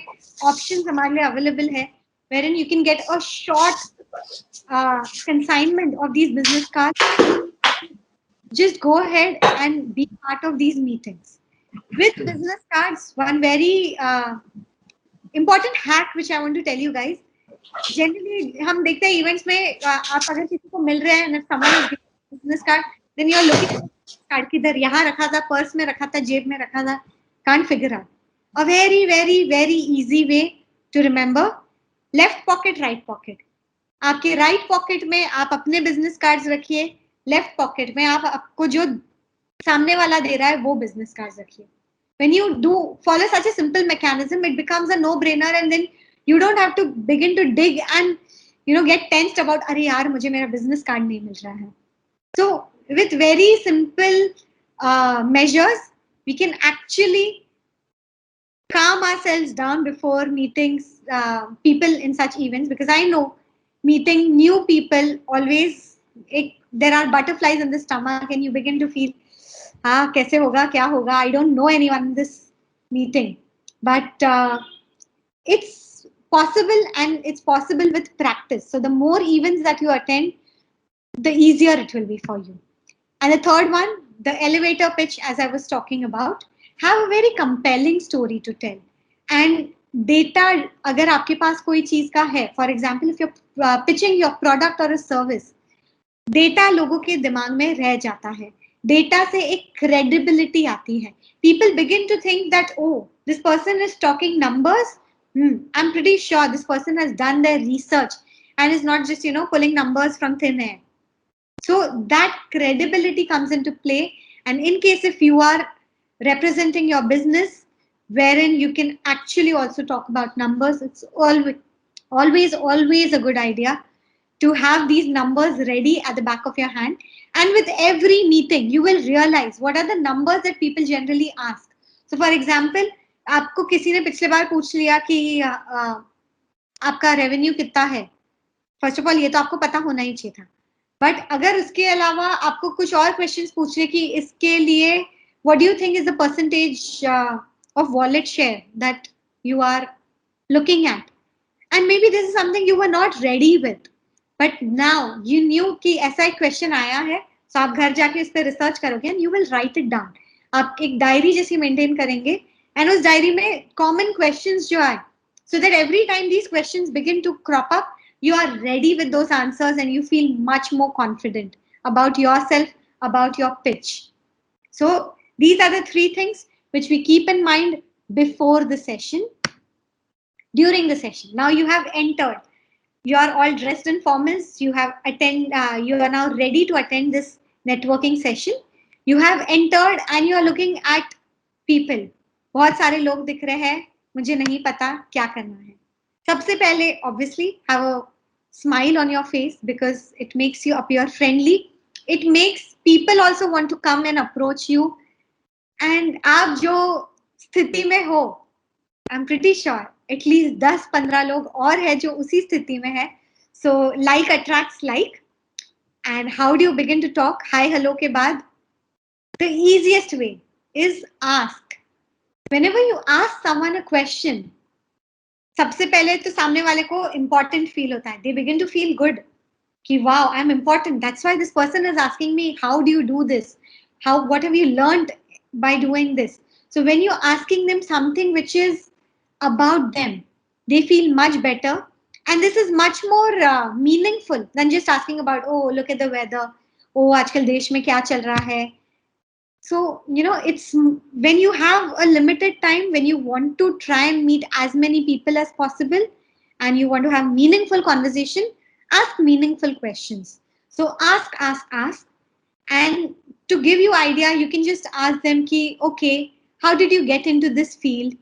options हमारे लिए available है, wherein you can get a short consignment of these business cards. Just go ahead and be part of these meetings. With business cards, one very important hack which I want to tell you guys. Generally हम देखते हैं events में आप अगर किसी को मिल रहे हैं business card, then you are looking card किधर, यहाँ रखा था, पर्स में रखा था, जेब में रखा था, can't figure out. A very very very easy way to remember, left pocket right pocket. आपके राइट पॉकेट में आप अपने बिजनेस कार्ड्स रखिए, लेफ्ट पॉकेट में आप आपको जो सामने वाला दे रहा है वो बिजनेस कार्ड्स रखिए. When you do follow such a simple mechanism, it becomes a no-brainer, and then you don't have to begin to dig and get tensed about अरे यार मुझे मेरा business card नहीं मिल रहा है. So with very simple measures, we can actually calm ourselves down before meetings, people in such events, because I know meeting new people always there are butterflies in the stomach and you begin to feel कैसे होगा, क्या होगा, I don't know anyone in this meeting, but it's possible, and it's possible with practice. So the more events that you attend, the easier it will be for you. And the third one, the elevator pitch, as I was talking about, have a very compelling story to tell. And data, अगर आपके पास कोई चीज का है, for example, if you're pitching your product or a service, data लोगों के दिमाग में रह जाता है. डेटा से एक credibility आती है. People begin to think that, oh, this person is talking numbers. I'm pretty sure this person has done their research and is not just, pulling numbers from thin air. So that credibility comes into play. And in case if you are representing your business, wherein you can actually also talk about numbers, it's always a good idea to have these numbers ready at the back of your hand. And with every meeting, you will realize what are the numbers that people generally ask. So for example, आपको किसी ने पिछले बार पूछ लिया कि आपका revenue कितना है. फर्स्ट ऑफ ऑल ये तो आपको पता होना ही चाहिए था, बट अगर उसके अलावा आपको कुछ और क्वेश्चंस पूछ रहे कि इसके लिए what do you think is the percentage of wallet share that you are looking at, and may be this is something you were not ready with, but now you knew कि ऐसा एक question आया है. तो आप घर जाके इस पर रिसर्च करोगे and you will write it down. आप एक डायरी जैसी मेंटेन करेंगे And उस डायरी में common questions जो है, so that every time these questions begin to crop up, you are ready with those answers and you feel much more confident about yourself, about your pitch. So these are the three things which we keep in mind before the session. During the session, now you have entered, you are all dressed in formals, you are now ready to attend this networking session. You have entered and you are looking at people. बहुत सारे लोग दिख रहे हैं, मुझे नहीं पता क्या करना है. सबसे पहले obviously have a smile on your face because it makes you appear friendly. It makes people also want to come and approach you. And आप जो स्थिति में हो, I'm pretty sure at least 10-15 लोग और है जो उसी स्थिति में है. So like attracts like. And how do you begin to talk? Hi, hello के बाद. The easiest way is ask. Whenever you ask someone a question, सबसे पहले तो सामने वाले को important feel होता है. They begin to feel good. कि wow, I'm important. That's why this person is asking me, how do you do this? What have you learned by doing this? So when you're asking them something which is about them, they feel much better. And this is much more meaningful than just asking about, oh, look at the weather. Oh, आजकल देश में क्या चल रहा है? So, it's when you have a limited time, when you want to try and meet as many people as possible, and you want to have meaningful conversation, ask meaningful questions. So ask. And to give you idea, you can just ask them ki, okay, how did you get into this field?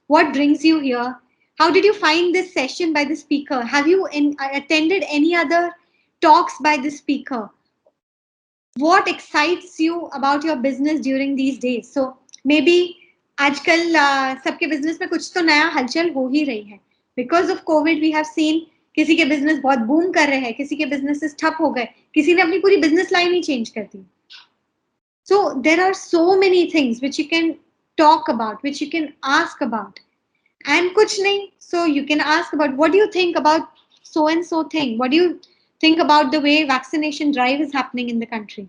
What brings you here? How did you find this session by the speaker? Have you attended any other talks by the speaker? What excites you about your business during these days? So maybe आजकल सबके business में कुछ तो नया हलचल हो ही रही है. Because of COVID, we have seen किसी के बिजनेस बहुत बूम कर रहे हैं, किसी के बिजनेसेस ठप हो गए, किसी ने अपनी पूरी बिजनेस लाइन ही चेंज कर दी. So there are so many things which you can talk about, which you can ask about. And kuch nahi, so you can ask about what do you think about so and so thing? What do you think about the way vaccination drive is happening in the country?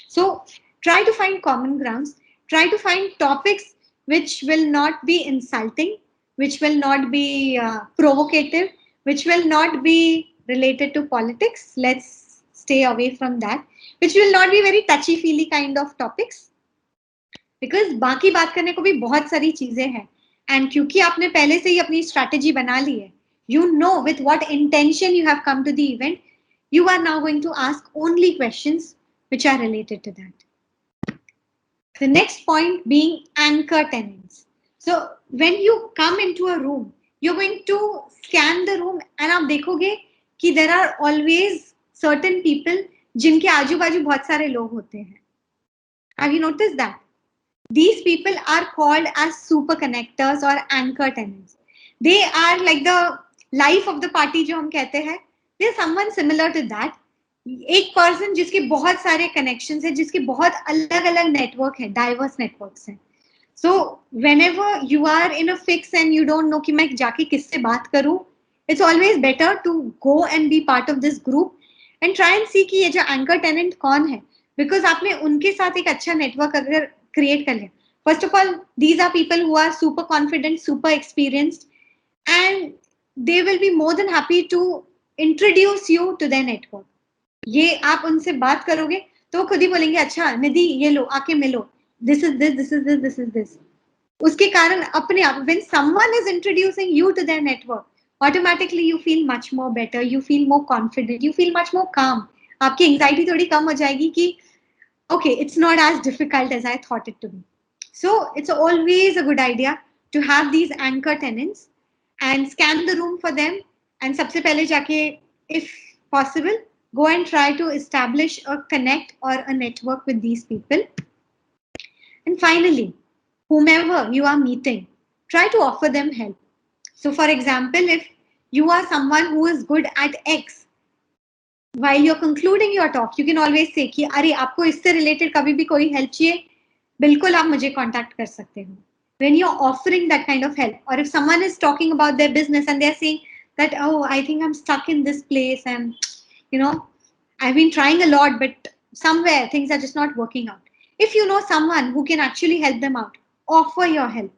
So try to find common grounds, try to find topics which will not be insulting, which will not be provocative, which will not be related to politics. Let's stay away from that. Which will not be very touchy-feely kind of topics. Because बाकी बात करने को भी बहुत सारी चीजें हैं. And क्योंकि आपने पहले से ही अपनी strategy बना ली है, you know with what intention you have come to the event, you are now going to ask only questions which are related to that. The next point being anchor tenants. So when you come into a room, you're going to scan the room and आप देखोगे कि there are always certain people जिनके आजू बाजू बहुत सारे लोग होते हैं. Have you noticed that? These people are called as super connectors or anchor tenants. They are like the life of the party जो हम कहते हैं. They are someone similar to that. एक पर्सन जिसके बहुत सारे कनेक्शंस है, जिसके बहुत अलग अलग नेटवर्क है, डाइवर्स नेटवर्क्स हैं. So whenever you are in a fix and you don't know कि मैं जाके किससे बात करूं, it's always better to go and be part of this group and try and see कि ये जो एंकर टेनेंट कौन है, बिकॉज आपने उनके साथ एक अच्छा नेटवर्क अगर क्रिएट कर लिया. First of all, these are people who are super confident, super experienced, and they will be more than happy to introduce you to their network. ये आप उनसे बात करोगे तो खुद ही बोलेंगे, अच्छा निधि ये लो, आके मिलो, this is this, this is this, this is this. उसके कारण अपने आप when someone is introducing you to their network, automatically you feel much more better, you feel more confident, you feel much more calm. आपकी anxiety थोड़ी कम हो जाएगी कि okay, it's not as difficult as I thought it to be. So it's always a good idea to have these anchor tenants and scan the room for them, and सबसे पहले जाके, if possible, go and try to establish a connect or a network with these people. And finally, whomever you are meeting, try to offer them help. So for example, if you are someone who is good at X, while you're concluding your talk, you can always say कि अरे आपको इससे related कभी भी कोई help चाहिए, बिल्कुल आप मुझे contact कर सकते हो. When you're offering that kind of help, or if someone is talking about their business and they're saying that, oh, I think I'm stuck in this place and, you know, I've been trying a lot, but somewhere things are just not working out. If you know someone who can actually help them out, offer your help.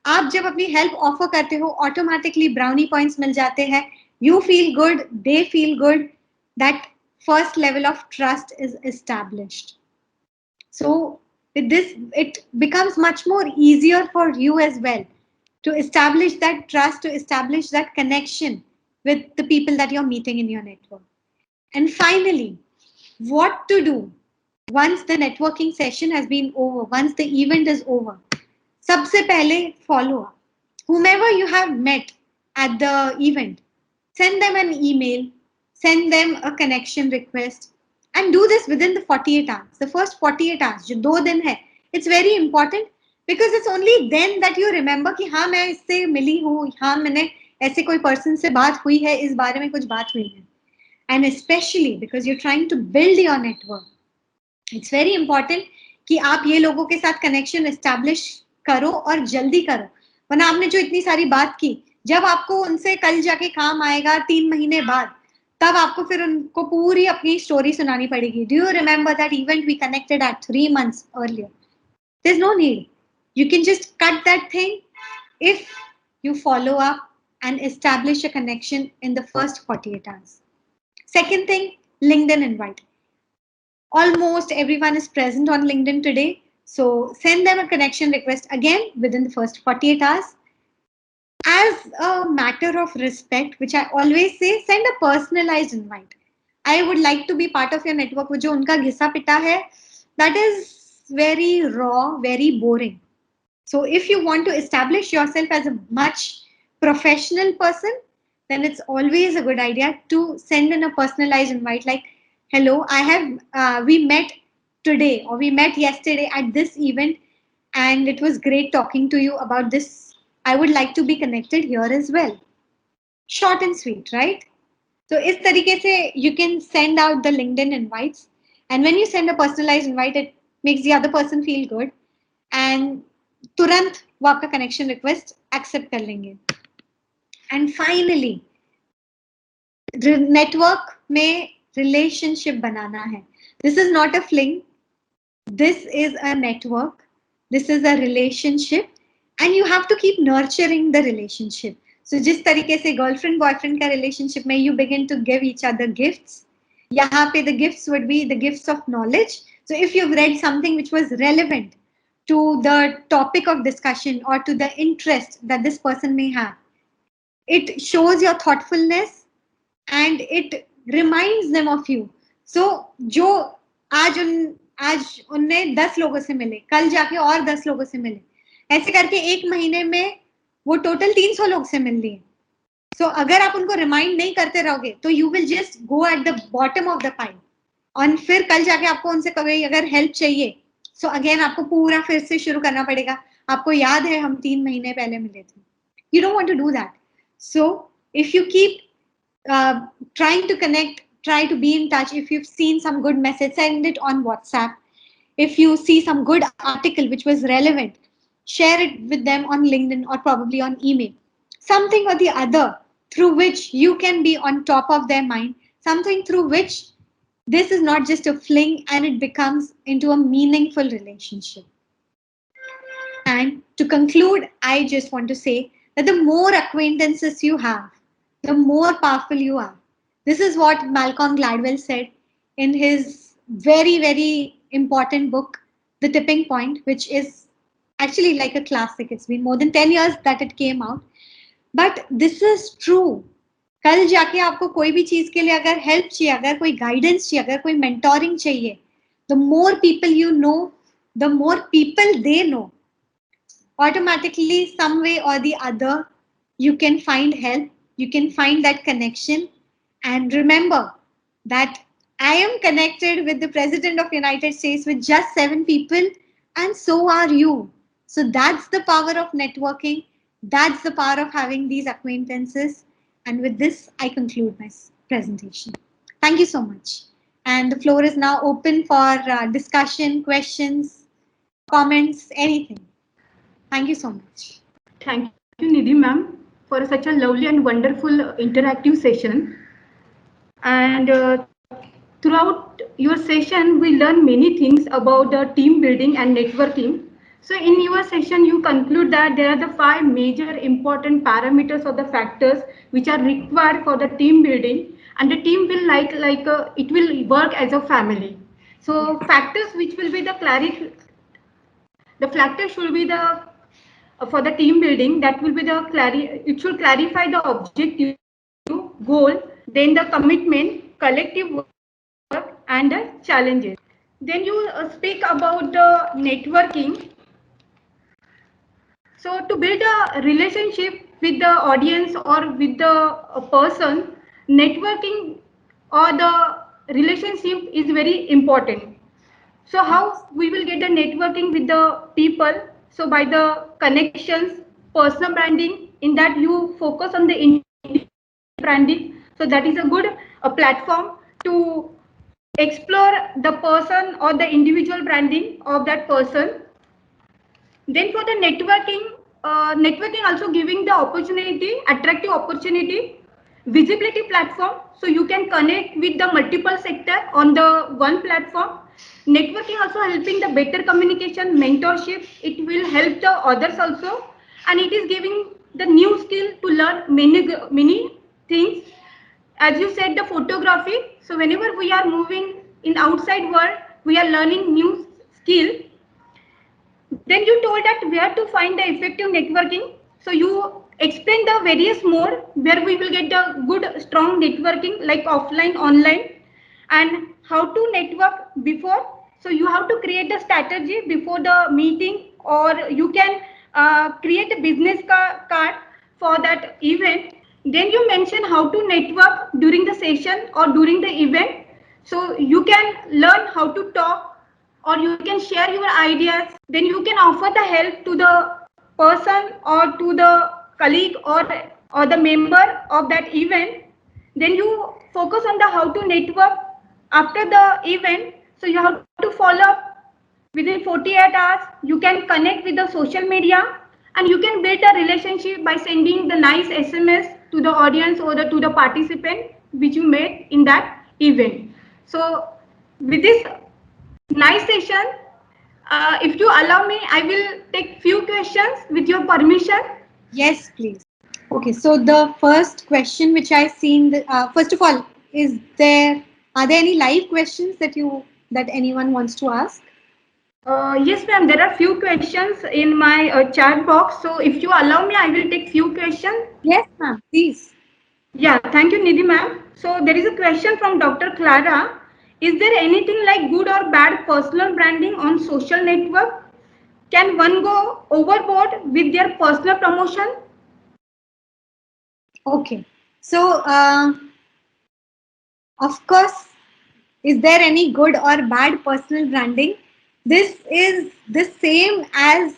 आप जब अपनी help offer करते हो automatically brownie points मिल जाते हैं, you feel good, they feel good, that first level of trust is established. So with this, it becomes much more easier for you as well to establish that trust, to establish that connection with the people that you're meeting in your network. And finally, what to do once the networking session has been over, once the event is over. सबसे पहले follow up. Whomever you have met at the event, send them an email, send them a connection request, and do this within the 48 hours. The first 48 hours, जो 2 दिन है, it's very important because it's only then that you remember कि हाँ मैं इससे मिली हूँ, हाँ मैंने ऐसे कोई person से बात हुई है, इस बारे में कुछ बात हुई है. And especially because you're trying to build your network, it's very important कि आप ये लोगों के साथ connection establish करो और जल्दी करो. वरना आपने जो इतनी सारी बात की, जब आपको उनसे कल जाके काम आएगा 3 महीने बाद, तब आपको फिर उनको पूरी अपनी स्टोरी सुनानी पड़ेगी. Do you remember that event we connected at 3 months earlier? There's no need. You can just cut that thing if you follow up and establish a connection in the first 48 hours. Second thing, LinkedIn invite. Almost everyone is present on LinkedIn today. So send them a connection request again within the first 48 hours. As a matter of respect, which I always say, send a personalized invite. I would like to be part of your network. जो उनका घिसा पिटा है, that is very raw, very boring. So if you want to establish yourself as a much professional person, then it's always a good idea to send in a personalized invite like, hello, we met today or we met yesterday at this event and it was great talking to you about this. I would like to be connected here as well. Short and sweet, right? So इस तरीके से you can send out the LinkedIn invites, and when you send a personalized invite, it makes the other person feel good, and तुरंत वो आपका connection request accept कर लेंगे. And finally, network में relationship बनाना है. This is not a fling. This is a network. This is a relationship, and you have to keep nurturing the relationship. So जिस तरीके से गर्लफ्रेंड बॉयफ्रेंड का relationship में you begin to give each other gifts, यहाँ पे the gifts would be the gifts of knowledge. So if you've read something which was relevant to the topic of discussion or to the interest that this person may have, it shows your thoughtfulness and it reminds them of you. So जो आज उनने 10 लोगों से मिले, कल जाके और 10 लोगों से मिले, ऐसे करके 1 महीने में वो टोटल 300 लोग से मिल लिए. सो अगर आप उनको रिमाइंड नहीं करते रहोगे तो you will just go at the bottom of the pile, और फिर कल जाके आपको उनसे कभी अगर हेल्प चाहिए, सो अगेन आपको पूरा फिर से शुरू करना पड़ेगा. आपको याद है हम 3 महीने पहले मिले थे. You don't want to do that. So if you keep trying to connect, try to be in touch. If you've seen some good message, send it on WhatsApp. If you see some good article which was relevant, share it with them on LinkedIn or probably on email. Something or the other through which you can be on top of their mind, something through which this is not just a fling and it becomes into a meaningful relationship. And to conclude, I just want to say that the more acquaintances you have, the more powerful you are. This is what Malcolm Gladwell said in his very, very important book, The Tipping Point, which is actually like a classic. It's been more than 10 years that it came out. But this is true. कल जाके आपको कोई भी चीज के लिए अगर help चाहिए, अगर कोई गाइडेंस चाहिए, अगर कोई मेंटोरिंग चाहिए, the more people you know, the more people they know. Automatically, some way or the other, you can find help, you can find that connection. And remember that I am connected with the President of the United States with just 7 people, and so are you. So that's the power of networking. That's the power of having these acquaintances. And with this, I conclude my presentation. Thank you so much. And the floor is now open for discussion, questions, comments, anything. Thank you so much. Thank you, Nidhi ma'am, for such a lovely and wonderful interactive session. And throughout your session, we learn many things about the team building and networking. So in your session, you conclude that there are the 5 major important parameters or the factors which are required for the team building, and the team will it will work as a family. So factors which will be the factors should be the for the team building, that will be it should clarify the objective, goal, then the commitment, collective work, and the challenges. Then you speak about the networking. So to build a relationship with the audience or with the person, networking or the relationship is very important. So how we will get the networking with the people? So by the connections, personal branding, in that you focus on the individual branding. So that is a good platform to explore the person or the individual branding of that person. Then for the networking also giving the opportunity, attractive opportunity, visibility platform. So you can connect with the multiple sector on the one platform. Networking also helping the better communication, mentorship. It will help the others also, and it is giving the new skill to learn many things. As you said, the photography. So whenever we are moving in outside world, we are learning new skill. Then you told that where to find the effective networking. So you explain the various mode where we will get the good strong networking like offline, online, and how to network before. So you have to create the strategy before the meeting, or you can create a business card for that event. Then you mention how to network during the session or during the event. So you can learn how to talk, or you can share your ideas. Then you can offer the help to the person or to the colleague or the member of that event. Then you focus on the how to network after the event. So you have to follow up within 48 hours. You can connect with the social media, and you can build a relationship by sending the nice SMS to the audience or to the participant which you made in that event. So with this nice session, if you allow me, I will take few questions with your permission. Yes, please. Okay, so the first question which I seen, first of all, are there any live questions that anyone wants to ask? Yes, ma'am. There are few questions in my chat box. So if you allow me, I will take few questions. Yes, ma'am, please. Yeah, thank you, Nidhi ma'am. So there is a question from Dr. Clara. Is there anything like good or bad personal branding on social network? Can one go overboard with their personal promotion? Okay, so of course, is there any good or bad personal branding? This is the same as,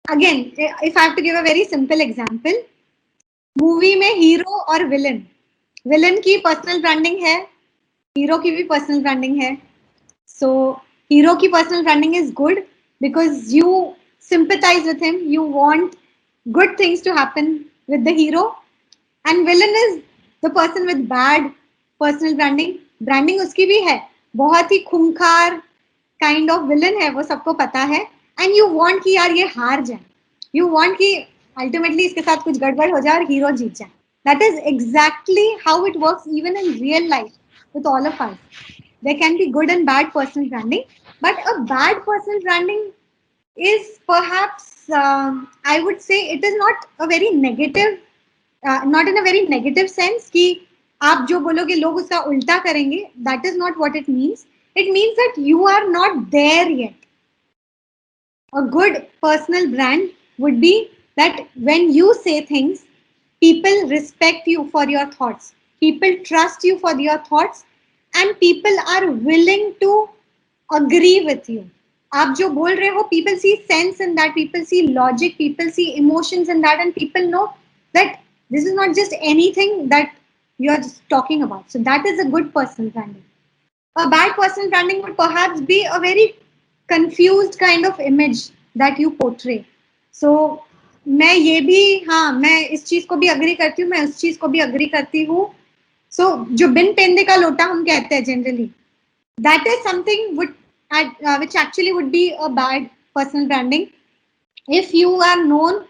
again, if I have to give a very simple example, movie में hero और villain की personal branding है, hero की भी personal branding है. सो hero की personal branding is good because you sympathize with him, you want good things to happen with the hero, and villain is the person with bad personal branding उसकी भी है, बहुत ही खूंखार kind of villain है, वो सबको पता है, एंड यू वांट कि यार ये हार जाए, यू वांट कि अल्टीमेटली इसके साथ कुछ गड़बड़ हो जाए और हीरो जीत जाए. That is exactly how it works even in real life with all of us. There can be good and bad personal branding, but a bad personal branding is perhaps, I would say, it is not a very negative, not in a very negative sense कि आप जो बोलोगे लोग उसका उल्टा करेंगे. That is not what it means. It means that you are not there yet. A good personal brand would be that when you say things, people respect you for your thoughts, people trust you for your thoughts, and people are willing to agree with you. आप जो बोल रहे हो, people see sense in that, people see logic, people see emotions in that, and people know that this is not just anything that you are just talking about. So that is a good personal branding. A bad personal branding would perhaps be a very confused kind of image that you portray. So मैं ये भी, हाँ, मैं इस चीज को भी agree करती हूँ, मैं उस चीज को भी अग्री करती हूँ. So जो बिन पेंदे का लोटा हम कहते हैं generally, that is something which actually would be a bad personal branding. If you are known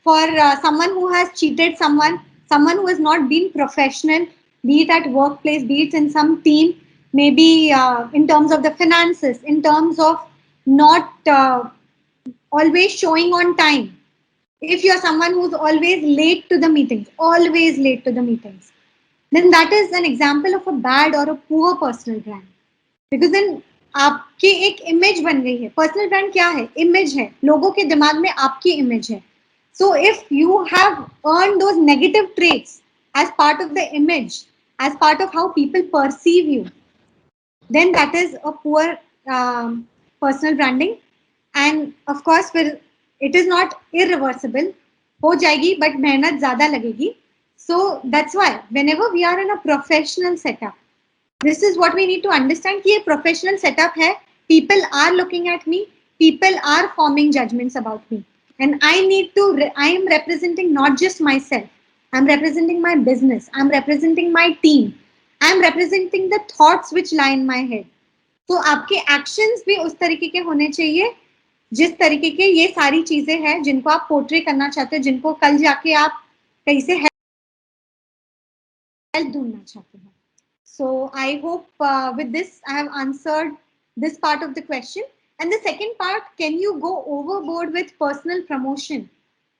for someone who has cheated someone who has not been professional, be it at workplace, be it in some team, maybe in terms of the finances, in terms of not always showing on time. If you are someone who's always late to the meetings, then that is an example of a bad or a poor personal brand. Because then आपकी एक image बन गई है. Personal brand क्या है? Image है. लोगों के दिमाग में आपकी इमेज है. So if you have earned those negative traits as part of the image, as part of how people perceive you, then that is a poor personal branding. And of course, it is not irreversible. हो जाएगी, but मेहनत ज़्यादा लगेगी. So that's why whenever we are in a professional setup, this is what we need to understand कि ये professional setup है. People are looking at me. People are forming judgments about me. And I am representing not just myself. I'm representing my business. I'm representing my team. I'm representing the thoughts which lie in my head. तो आपके actions भी उस तरीके के होने चाहिए जिस तरीके के ये सारी चीजें हैं जिनको आप पोर्ट्रे करना चाहते हो, जिनको कल जाके आप कहीं से हेल्प ढूंढना चाहते हो. So I hope with this I have answered this part of the question. And the second part, can you go overboard with personal promotion?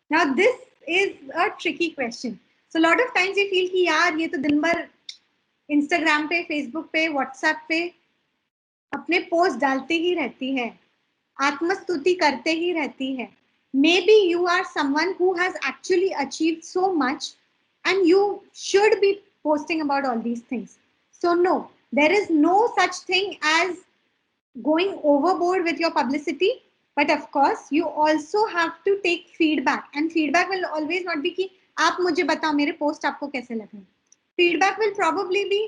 Now this is a tricky question. So a lot of times we feel कि यार ये तो दिन भर Instagram पे, Facebook पे, WhatsApp पे अपने पोस्ट डालते ही रहती है, आत्मस्तुति करते ही रहती है. Maybe you are someone who has actually achieved so much and you should be posting about all these things. So no, there is no such thing as going overboard with your publicity. But of course, you also have to take feedback. And feedback will always not be कि आप मुझे बताओ मेरे post आपको कैसे लगे. Feedback will probably be,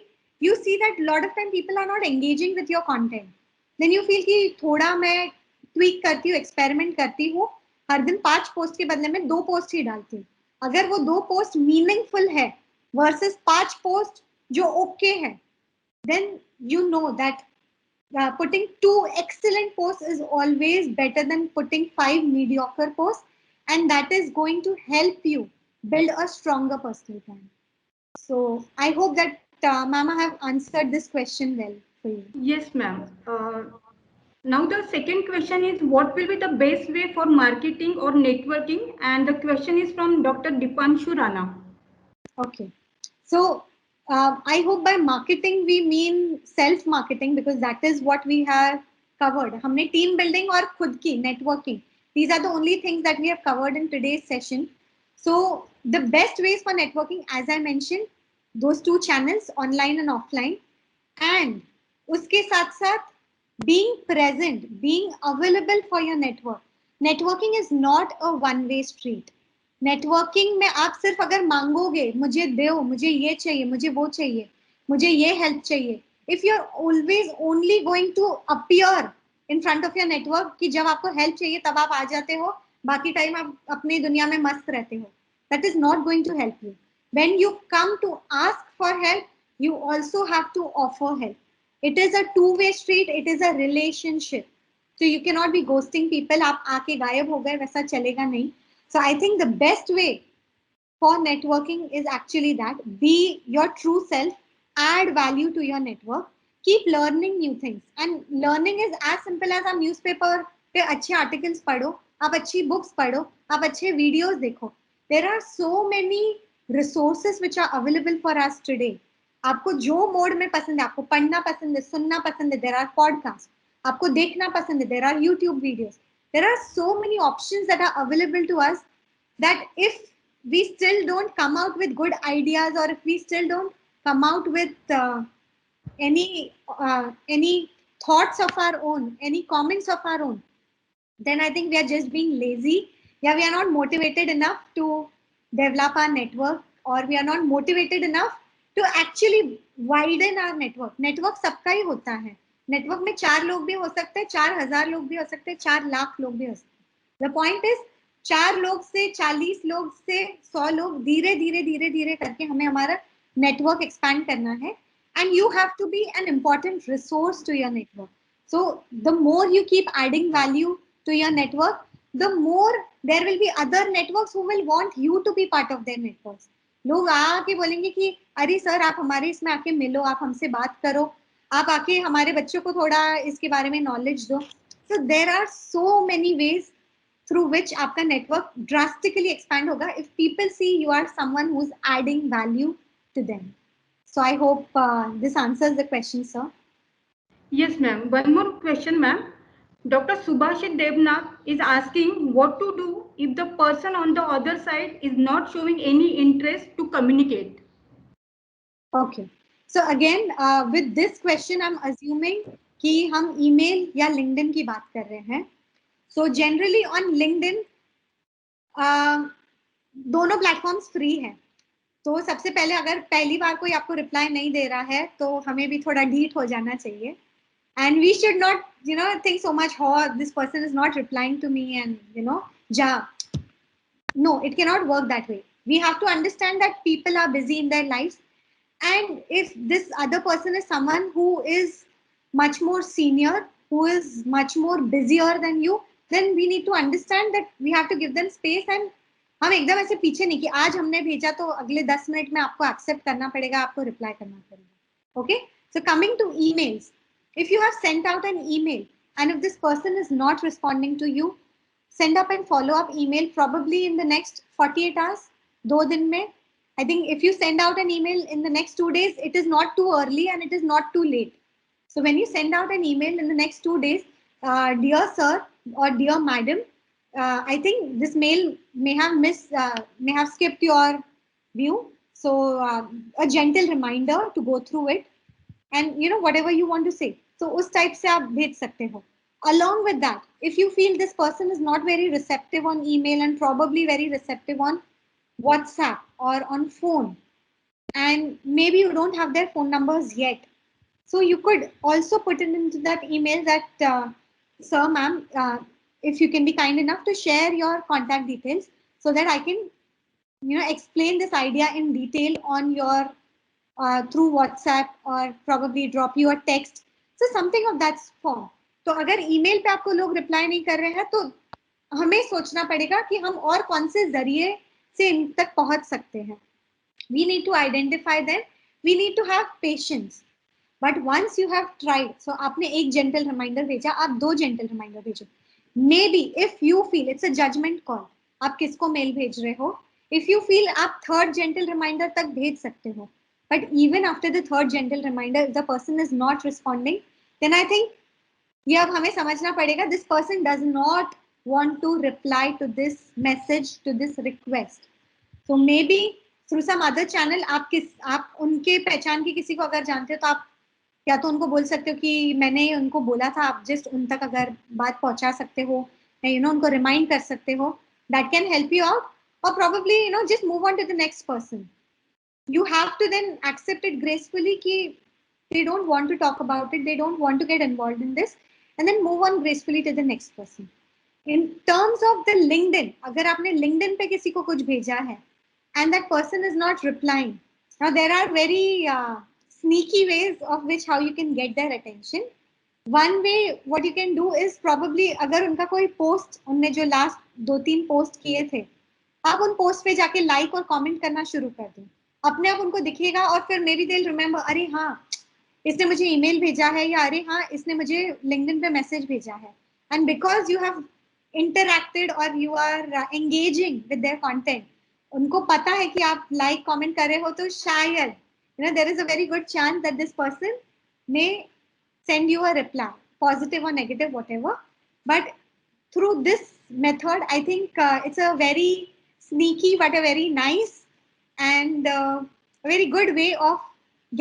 you see that lot of time people are not engaging with your content. Then you feel कि थोड़ा मैं tweak करती हूँ, experiment करती हूँ, हर दिन 5 पोस्ट के बदले में 2 पोस्ट ही डालती हूँ. अगर वो 2 पोस्ट मीनिंगफुल है versus 5 पोस्ट जो ओके है, then you know that putting 2 excellent posts is always better than putting 5 mediocre posts, and that is going to help you build a stronger personal brand. So I hope that ma'am, I have answered this question well for you. Yes, ma'am. Now the second question is, what will be the best way for marketing or networking? And the question is from Dr. Dipanshu Rana. Okay. So I hope by marketing we mean self-marketing, because that is what we have covered. हमने team building और खुद की networking. These are the only things that we have covered in today's session. So the best ways for networking, as I mentioned, those 2 channels, online and offline. And उसके साथ साथ being present, being available for your network. Networking is not a one-way street. Networking में आप सिर्फ अगर मांगोगे मुझे दो, मुझे ये चाहिए, मुझे वो चाहिए, मुझे ये हेल्प चाहिए, if you are always only going to appear in front of your network कि जब आपको हेल्प चाहिए तब आप आ जाते हो, बाकी टाइम आप अपनी दुनिया में मस्त रहते हो, that is not going to help you. When you come to ask for help, you also have to offer help. It is a two-way street. It is a relationship. So you cannot be ghosting people. आप आके गायब हो गए, वैसा चलेगा नहीं. So I think the best way for networking is actually that. Be your true self. Add value to your network. Keep learning new things. And learning is as simple as आप newspaper पे अच्छे articles पढ़ो, आप अच्छी books पढ़ो, आप अच्छे videos देखो. There are so many resources which are available for us today. आपको जो मोड में पसंद है, आपको पढ़ना पसंद है, सुनना पसंद है, देयर आर पॉडकास्ट. आपको देखना पसंद है, there are YouTube videos. There are so many options that are available to us, that if we still don't come out with good ideas, or if we still don't come out with any thoughts of our own, any comments of our own, then I think we are just being lazy. Yeah, we are not motivated enough to develop our network, or we are not motivated enough to actually widen our network. Network सबका ही होता है. Network में 4 लोग भी हो सकते हैं, 4,000 लोग भी हो सकते हैं, 4 लाख लोग भी हो सकते हैं. The point is 4 लोग से 40 लोग से 100 लोग, धीरे धीरे धीरे धीरे करके हमें हमारा नेटवर्क एक्सपैंड करना है. And you have to be an important resource to your network. So the more you keep adding value to your network, the more there will be other networks who will want you to be part of their networks. लोग आके बोलेंगे कि अरे sir आप हमारे इसमें आके मिलो, आप हमसे बात करो, आप आके हमारे बच्चों को थोड़ा इसके बारे में नॉलेज दो. So there are so many ways through which आपका network drastically expand होगा if people see you are someone who's adding value to them. So I hope this answers the question, sir. Yes, ma'am. One more question, ma'am. Dr. Subhashit Devnath is asking what to do if the person on the other side is not showing any interest to communicate. Okay. So again, with this question, I'm assuming कि हम email या LinkedIn की बात कर रहे हैं. So generally on LinkedIn, दोनों platforms free हैं. तो सबसे पहले अगर पहली बार कोई आपको reply नहीं दे रहा है, तो हमें भी थोड़ा ढीठ हो जाना चाहिए. And we should not, think so much, oh, this person is not replying to me and, ja. No, it cannot work that way. We have to understand that people are busy in their lives. And if this other person is someone who is much more senior, who is much more busier than you, then we need to understand that we have to give them space. And हम एकदम ऐसे पीछे नहीं कि आज हमने भेजा तो अगले 10 मिनट में आपको एक्सेप्ट करना पड़ेगा, आपको रिप्लाई करना पड़ेगा. Okay? So coming to emails, if you have sent out an email and if this person is not responding to you, send up and follow up email probably in the next 48 hours, 2 दिन में. I think if you send out an email in the next 2 days, it is not too early and it is not too late. So when you send out an email in the next 2 days, dear sir or dear madam, I think this mail may have skipped your view. So a gentle reminder to go through it, and whatever you want to say. So उस type से आप भेज सकते हो. Along with that, if you feel this person is not very receptive on email and probably very receptive on WhatsApp or on phone, and maybe you don't have their phone numbers yet, so you could also put it into that email that, sir, ma'am, if you can be kind enough to share your contact details so that I can, explain this idea in detail on your through WhatsApp or probably drop you a text. So something of that form. तो अगर email पे आपको लोग reply नहीं कर रहे हैं तो हमें सोचना पड़ेगा कि हम और कौन से जरिए से इन तक पहुंच सकते हैं. We need to identify them. We need to have patience. But once you have tried, so आपने एक gentle reminder भेजा, आप 2 gentle reminder भेजो. Maybe if you feel it's a judgment call, आप किसको मेल भेज रहे हो. If you feel आप 3rd gentle reminder तक भेज सकते हो. But even after the 3rd gentle reminder, if the person is not responding, then I think ये अब हमें समझना पड़ेगा this person does not want to reply to this message, to this request. So maybe through some other channel आप उनके पहचान के किसी को अगर जानते हो तो आप या तो उनको बोल सकते हो कि मैंने उनको बोला था, आप जस्ट उन तक अगर बात पहुंचा सकते हो, उनको रिमाइंड कर सकते हो, that can help you out. Or probably just move on to the next person. You have to then accept it gracefully कि they don't want to talk about it, they don't want to get involved in this, and then move on gracefully to the next person. In terms of the LinkedIn, अगर आपने LinkedIn पे किसी को कुछ भेजा है and that person is not replying, now there are very sneaky ways of which how you can get their attention. One way what you can do is probably अगर उनका कोई पोस्ट, उनने जो लास्ट 2-3 पोस्ट किए थे, आप उन post पे जाके लाइक और कमेंट करना शुरू कर दो. अपने आप उनको दिखेगा और फिर may be they will remember, अरे हाँ इसने मुझे ईमेल भेजा है, या अरे हाँ इसने मुझे लिंक्डइन पे मैसेज भेजा है. And because you have interacted और you are engaging with their content, उनको पता है कि आप लाइक कमेंट कर रहे हो, तो शायद there is a very good chance that this person may send you a reply, positive or negative, whatever. But through this method, I think it's a very sneaky but a very nice and a very good way of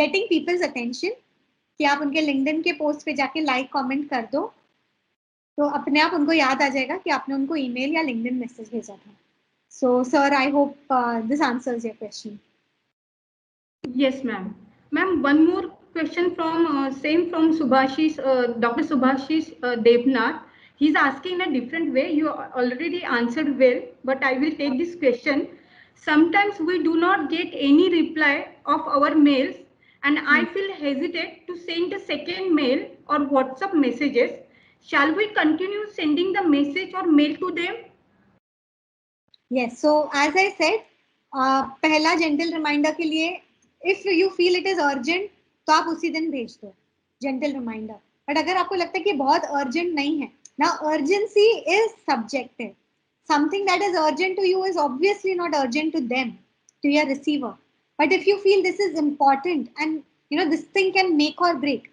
getting people's attention. कि आप उनके LinkedIn के post पे जाके like comment कर दो, तो अपने आप उनको याद आ जाएगा कि आपने उनको ईमेल या लिंक्डइन मैसेज भेजा था. So sir, I hope this answers your question. Yes, ma'am. Ma'am, one more question from same from Subhashish, Dr. Subhashish Devnath. He's asking in a different way. You already answered well, but I will take this question. Sometimes we do not get any reply of our mails, and I feel hesitate to send a second mail or WhatsApp messages. Shall we continue sending the message or mail to them? Yes. So as I said, पहला gentle reminder के लिए, if you feel it is urgent, तो आप उसी दिन भेज दो gentle reminder. But अगर आपको लगता है कि बहुत urgent नहीं है, now urgency is subjective. Something that is urgent to you is obviously not urgent to them, to your receiver. But if you feel this is important and this thing can make or break,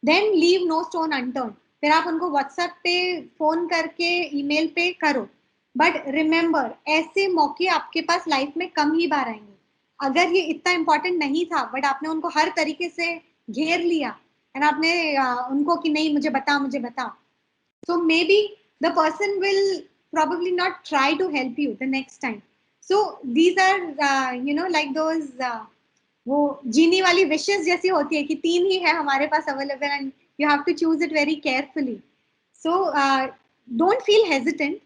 then leave no stone unturned. फिर आप उनको WhatsApp पे, phone करके, email पे करो. But remember, ऐसे मौके आपके पास लाइफ में कम ही बार आएंगे. अगर ये इतना इंपॉर्टेंट नहीं था बट आपने उनको हर तरीके से घेर लिया एंड आपने उनको कि नहीं मुझे बता, so maybe the person will probably not try to help you the next time. So these are like those वो जीनी वाली विशेस जैसी होती है कि 3 ही है हमारे पास available and you have to choose it very carefully. So don't feel hesitant,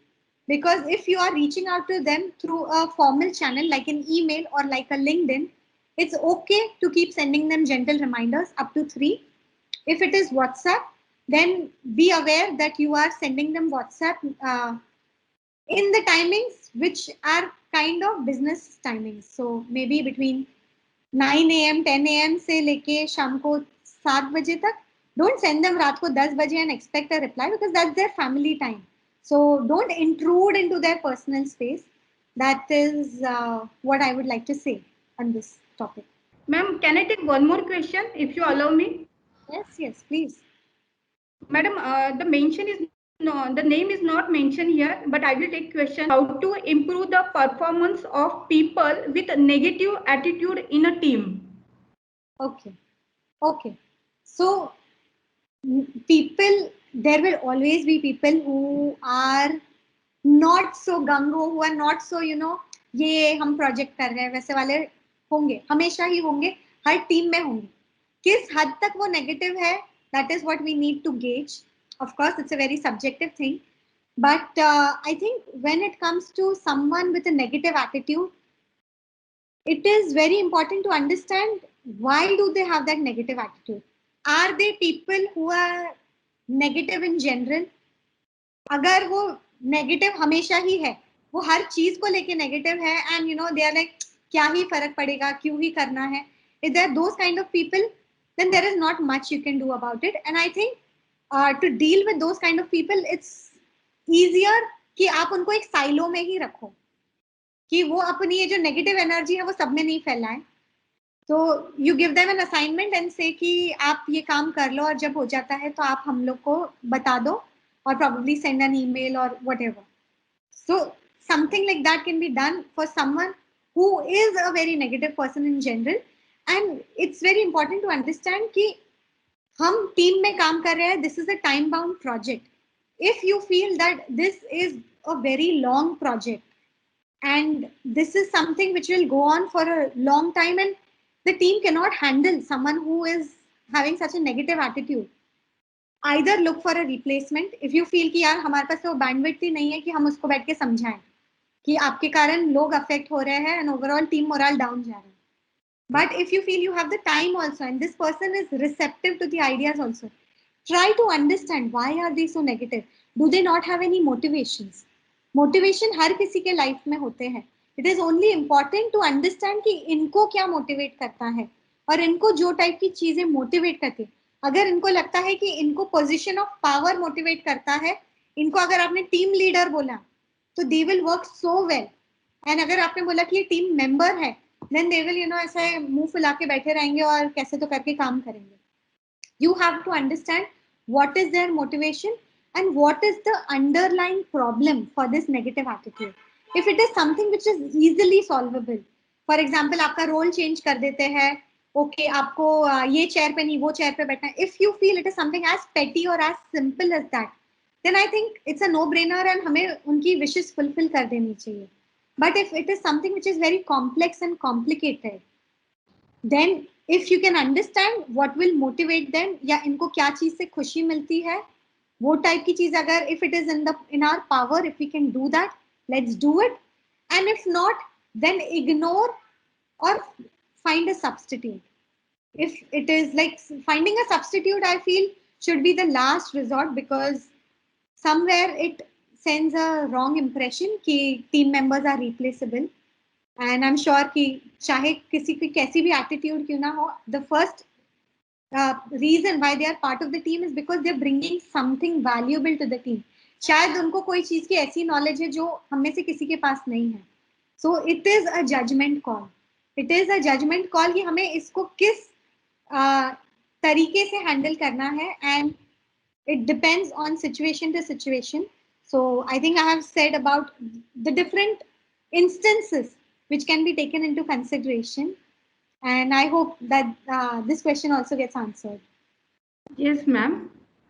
because if you are reaching out to them through a formal channel like an email or like a LinkedIn, it's okay to keep sending them gentle reminders up to 3. If it is WhatsApp, then be aware that you are sending them WhatsApp in the timings which are kind of business timings. So maybe between 9 a.m. 10 a.m. से लेके शाम को 7 बजे तक. Don't send them रात को 10 बजे and expect a reply, because that's their family time. So don't intrude into their personal space. That is what I would like to say on this topic. Ma'am, can I take one more question if you allow me? Yes, please. Madam, the name is not mentioned here, but I will take question. How to improve the performance of people with a negative attitude in a team? Okay. So there will always be people who are not so gung-ho, who are not so ये हम project कर रहे हैं वैसे वाले होंगे, हमेशा ही होंगे, हर टीम में होंगे. किस हद तक वो नेगेटिव है, that is what we need to gauge. Of course, it's a very subjective thing, but I think when it comes to someone with a negative attitude, it is very important to understand why do they have that negative attitude. Are they people who are negative in general? अगर वो negative हमेशा ही है, वो हर चीज को लेके negative है and they are like क्या ही फर्क पड़ेगा, क्यों ही करना है, if there those kind of people, then there is not much you can do about it. And I think to deal with those kind of people, it's easier कि आप उनको एक साइलो में ही रखो, कि वो अपनी ये जो नेगेटिव एनर्जी है वो सब में नहीं फैलाएं. तो you give them an assignment and से कि आप ये काम कर लो और जब हो जाता है तो आप हम लोग को बता दो, or probably send an email or whatever. So something like that can be done for someone who is a very negative person in general. And it's very important to understand कि हम टीम में काम कर रहे हैं, this is a time bound project. If you feel that this is a very long project and this is something which will go on for a long time and the team cannot handle someone who is having such a negative attitude, either look for a replacement. If you feel कि यार हमारे पास वो bandwidth ही नहीं है कि हम उसको बैठ के समझाएं कि आपके कारण लोग affect हो रहे हैं and overall team morale down जा रहा है. But if you feel you have the time also and this person is receptive to the ideas also, try to understand why are they so negative. Do they not have any motivations? Motivation हर किसी के life में होते हैं. It is only important to understand कि इनको क्या motivate करता है और इनको जो type की चीजें motivate करती है. अगर इनको लगता है कि इनको पोजीशन ऑफ पावर मोटिवेट करता है, इनको अगर आपने टीम लीडर बोला तो they will work so well. And अगर आपने बोला कि ये टीम मेंबर है, देन दे विल ऐसे मुंह फुला के बैठे रहेंगे और कैसे तो करके काम करेंगे. You have to understand what is their motivation and what is the underlying problem for this negative attitude. If it is something which is easily solvable, for example आपका रोल चेंज कर देते हैं, ओके आपको ये chair पे नहीं वो chair पे बैठना है, if you feel it is something as petty और as simple as that, then I think it's a no brainer and हमें उनकी विशेस फुलफिल कर देनी चाहिए. But if it is something which is very complex and complicated, then if you can understand what will motivate them या इनको क्या चीज से खुशी मिलती है, वो टाइप की चीज अगर if it is in our power, if we can do that, let's do it. And if not, then ignore or find a substitute. If it is like finding a substitute, I feel should be the last resort, because somewhere it sends a wrong impression कि team members are replaceable. And I'm sure कि चाहे किसी की कैसी भी attitude क्यों ना हो, the first reason why they are part of the team is because they're bringing something valuable to the team. शायद उनको कोई चीज की ऐसी नॉलेज है जो हम में से किसी के पास नहीं है. So it is a judgment call. It is a judgment call कि हमें इसको किस तरीके से हैंडल करना है, and it depends on situation to situation. So I think I have said about the different instances which can be taken into consideration, and I hope that this question also gets answered. Yes, ma'am.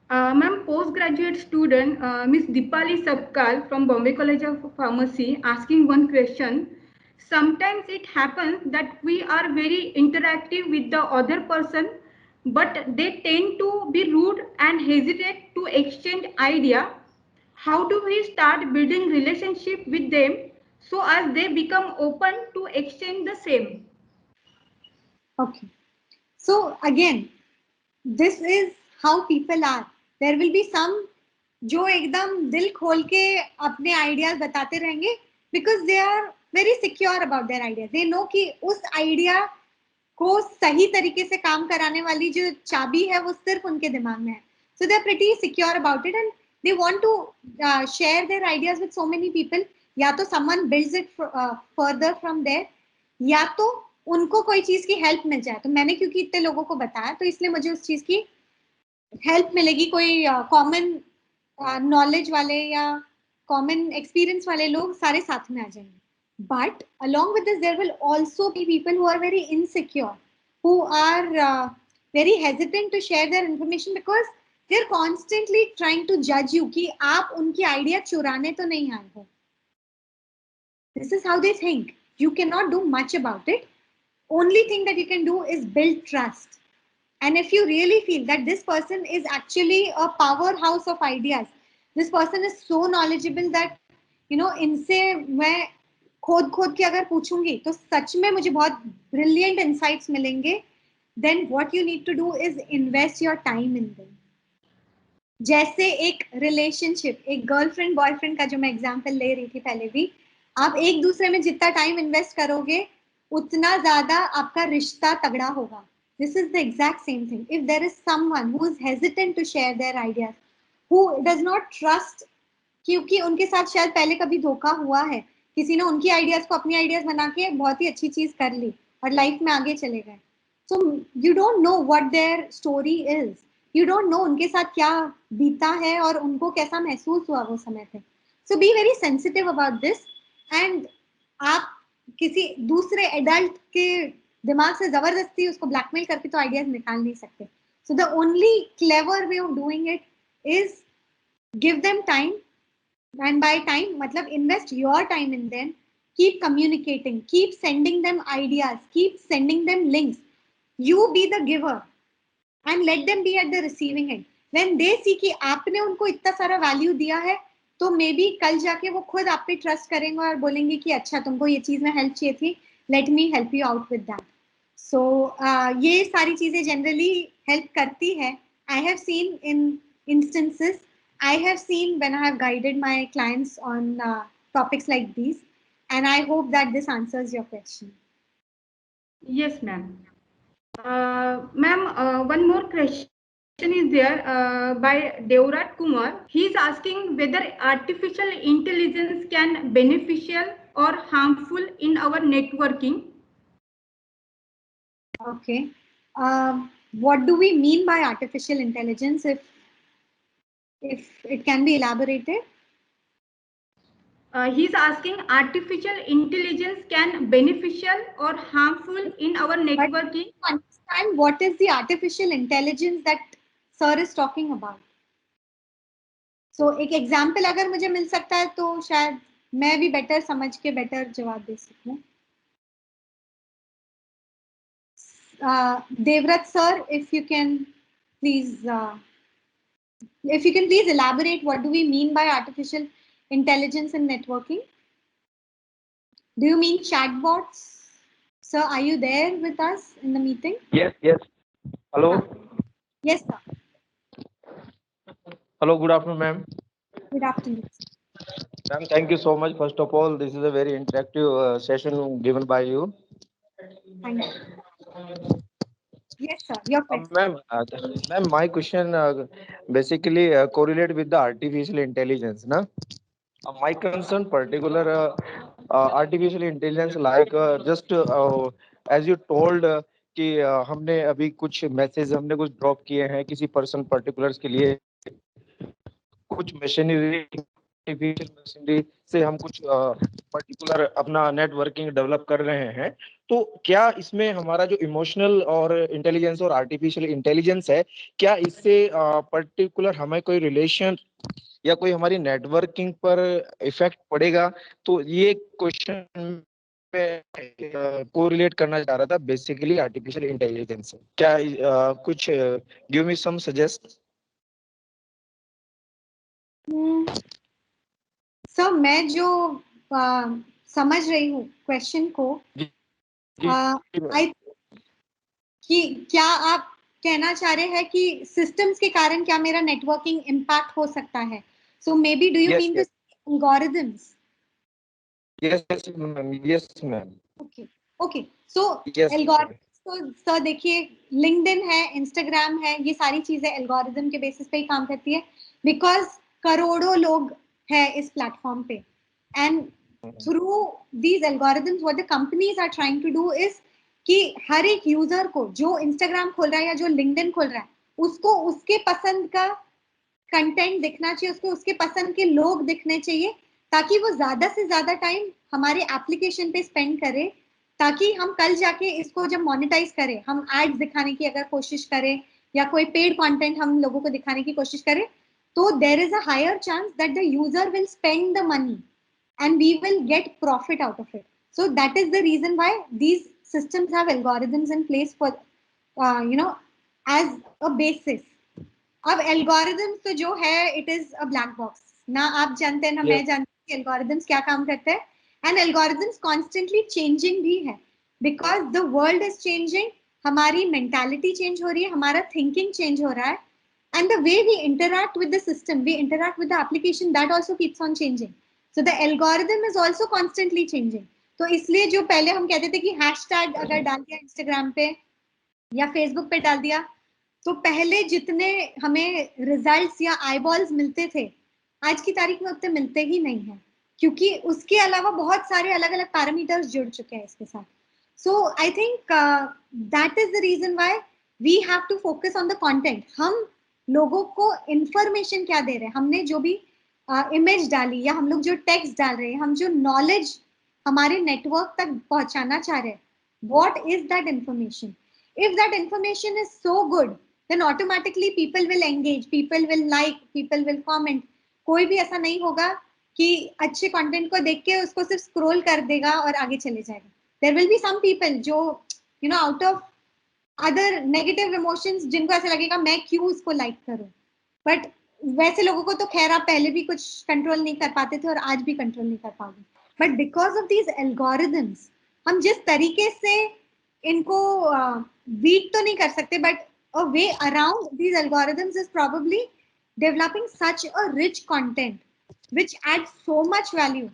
Ma'am, postgraduate student Miss Dipali Sabkal from Bombay College of Pharmacy asking one question. Sometimes it happens that we are very interactive with the other person, but they tend to be rude and hesitate to exchange idea. How do we start building relationship with them so as they become open to exchange the same? Okay. So again, this is how people are. There will be some जो एकदम दिल खोल के अपने ideas बताते रहेंगे because they are very secure about their ideas. They know कि उस आइडिया को सही तरीके से काम कराने वाली जो चाबी है वो सिर्फ उनके दिमाग में है. So they are pretty secure about it and they want to share their ideas with so many people. या तो someone builds it further from there, या तो उनको कोई चीज की हेल्प मिल जाए. तो मैंने क्योंकि इतने लोगों को बताया तो इसलिए मुझे उस चीज की हेल्प मिलेगी. कोई कॉमन नॉलेज वाले या कॉमन एक्सपीरियंस वाले लोग सारे साथ में आ जाएंगे. But along with this, there will also be people who are very insecure, who are very hesitant to share their information because they're constantly trying to judge you कि आप उनकी आइडिया चुराने तो नहीं आए हो. This is how they think. You cannot do much about it. Only thing that you can do is build trust. And if you really feel that this person is actually a powerhouse of ideas, this person is so knowledgeable that इनसे मैं खोद के अगर पूछूंगी तो सच में मुझे बहुत brilliant insights मिलेंगे, then what you need to do is invest your time in them. जैसे एक रिलेशनशिप, एक गर्लफ्रेंड बॉयफ्रेंड का जो मैं एग्जांपल ले रही थी पहले भी, आप एक दूसरे में जितना टाइम इन्वेस्ट करोगे उतना ज्यादा आपका रिश्ता तगड़ा होगा. This is the exact same thing. If there is someone who is hesitant to share their ideas, who does not trust, क्योंकि उनके साथ शायद पहले कभी धोखा हुआ है, किसी ने उनकी आइडियाज को अपनी आइडियाज बना के बहुत ही अच्छी चीज कर ली और लाइफ में आगे चले गए. So you don't know what their story is. You don't know उनके साथ क्या बीता है और उनको कैसा महसूस हुआ वो समय पे. So be very sensitive about this. And आप किसी दूसरे एडल्ट के दिमाग से जबरदस्ती उसको ब्लैकमेल करके तो आइडियाज निकाल नहीं सकते. So the only clever way of doing it is give them time. And by time matlab invest your time in them. Keep communicating, keep sending them ideas, keep sending them links. You be the giver and let them be at the receiving end. When they see कि आपने उनको इतना सारा value दिया है तो may be कल जाके वो खुद आप पे ट्रस्ट करेंगे और बोलेंगे कि अच्छा तुमको ये चीज में हेल्प चाहिए थी, let me help you out with that. So ये सारी चीजें जनरली हेल्प करती है. I have seen in instances, I have seen when I have guided my clients on topics like these, and I hope that this answers your question. Yes, ma'am. Ma'am, one more question is there by Devrat Kumar. He is asking whether artificial intelligence can beneficial or harmful in our networking. Okay. What do we mean by artificial intelligence? If it can be elaborated. He is asking artificial intelligence can beneficial or harmful in our networking. But understand what is the artificial intelligence that sir is talking about. So एक example अगर मुझे मिल सकता है तो शायद मैं भी better समझ के बेटर जवाब दे सकूं. Devrat sir, if you can please elaborate what do we mean by artificial intelligence in networking? Do you mean chatbots? Sir, are you there with us in the meeting? Yes, yes. Hello. Yes, sir. Hello, good afternoon, ma'am. Good afternoon. Ma'am, thank you so much. First of all, this is a very interactive session given by you. Thank you. Yes, sir. Your question. Ma'am, my question basically correlate with the artificial intelligence, na? My concern particular artificial intelligence like just as you told कि हमने अभी कुछ message हमने कुछ drop किए हैं किसी person particulars के लिए कुछ मशीनरी आर्टिफिशियल मशीनरी से हम कुछ पर्टिकुलर अपना नेटवर्किंग डेवलप कर रहे हैं तो क्या इसमें हमारा जो इमोशनल और इंटेलिजेंस और आर्टिफिशियल इंटेलिजेंस है क्या इससे पर्टिकुलर हमें कोई रिलेशन या कोई हमारी नेटवर्किंग पर इफेक्ट पड़ेगा तो ये क्वेश्चन में कोरिलेट करना चाह रहा था बेसिकली आर्टिफिशियल इंटेलिजेंस से क्या कुछ गिव मी सम सजेस्ट सर मैं जो समझ रही हूँ क्वेश्चन को आई कि क्या आप कहना चाह रहे हैं कि सिस्टम्स के कारण क्या मेरा नेटवर्किंग इम्पैक्ट हो सकता है so maybe do you mean to algorithms yes ma'am okay okay so yes algorithms तो सर देखिए लिंक्डइन है इंस्टाग्राम है ये सारी चीजें एल्गोरिथम के बेसिस पे ही काम करती है बिकॉज करोड़ों लोग हैं इस प्लेटफॉर्म पे and through these algorithms what the companies are trying to do is कि हर एक यूजर को जो इंस्टाग्राम खोल रहा है या जो लिंक्डइन खोल रहा है उसको उसके पसंद का कंटेंट दिखना चाहिए उसको उसके पसंद के लोग दिखने चाहिए ताकि वो ज्यादा से ज्यादा टाइम हमारे एप्लीकेशन पे स्पेंड करे ताकि हम कल जाके इसको जब मोनेटाइज करें हम एड्स दिखाने की अगर कोशिश करें या कोई पेड कंटेंट हम लोगों को दिखाने की कोशिश करें तो there is a higher chance that the user will spend the money and we will get profit out of it. So that is the reason why these systems have algorithms in place for, as a basis. अब algorithms तो जो है it is a black box ना आप जानते हैं ना मैं जानती हूँ एल्गोरिदम्स क्या काम करते हैं एंड एल्गोरिदम्स कॉन्स्टेंटली चेंजिंग भी है because the world is changing हमारी मेंटालिटी चेंज हो रही है हमारा थिंकिंग चेंज हो रहा है and the way we interact with the system we interact with the application that also keeps on changing so the algorithm is also constantly changing तो इसलिए जो पहले हम कहते थे कि हैशटैग अगर डाल दिया इंस्टाग्राम पे या फेसबुक पे डाल दिया तो पहले जितने हमें रिजल्ट्स या आईबॉल्स मिलते थे आज की तारीख में उतने मिलते ही नहीं है क्योंकि उसके अलावा बहुत सारे अलग अलग पैरामीटर्स जुड़ चुके हैं इसके साथ so I think that is the reason why we have to focus on the content हम लोगों को इंफॉर्मेशन क्या दे रहे हैं हमने जो भी इमेज डाली या हम लोग जो टेक्स्ट डाल रहे हैं हम जो नॉलेज हमारे नेटवर्क तक पहुंचाना चाह रहे हैं what is that information if that information is so good then automatically people will engage people will like people will comment कोई भी ऐसा नहीं होगा कि अच्छे कंटेंट को देख के उसको सिर्फ स्क्रॉल कर देगा और आगे चले जाएगा there will be some people जो out of other negative emotions जिनको ऐसा लगेगा मैं क्यों उसको लाइक करूं बट वैसे लोगों को तो खैर आप पहले भी कुछ कंट्रोल नहीं कर पाते थे और आज भी कंट्रोल नहीं कर पाओगे but because of these algorithms हम जिस तरीके से इनको बीट तो नहीं कर सकते but a way around these algorithms is probably developing such a rich content which adds so much value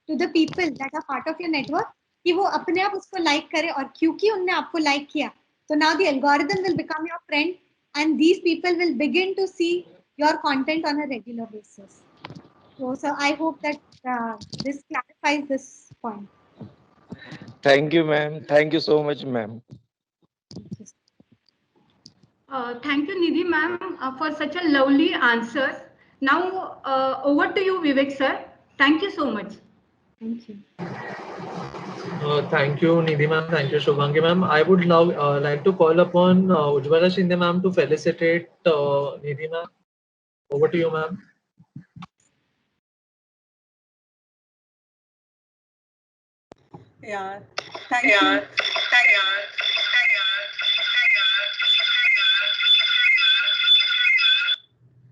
to the people that are part of your network कि वो अपने आप उसको लाइक करे और क्योंकि उनने आपको लाइक किया तो now the algorithm will become your friend and these people will begin to see your content on a regular basis. So I hope that this clarifies this point. Thank you, ma'am. Thank you so much, ma'am. Thank you, Nidhi ma'am, for such a lovely answer. Now, over to you, Vivek sir. Thank you so much. Thank you. Thank you, Nidhi ma'am. Thank you, Shubhangi ma'am. I would now like to call upon Ujjwala Shinde ma'am to felicitate Nidhi ma'am. Over to you, ma'am. Yeah, thank you.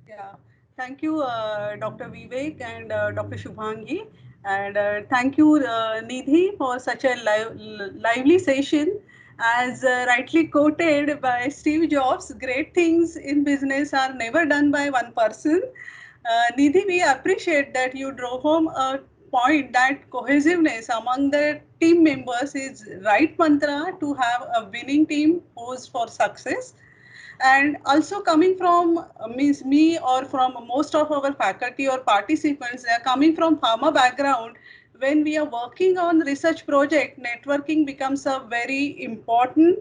Yeah, thank you, Dr. Vivek and Dr. Shubhangi, and thank you, Nidhi, for such a lively session. As rightly quoted by Steve Jobs, great things in business are never done by one person. Nidhi, we appreciate that you drove home a point that cohesiveness among the team members is right mantra to have a winning team posed for success. And also coming from means me or from most of our faculty or participants, they are coming from pharma background. When we are working on research project, networking becomes a very important.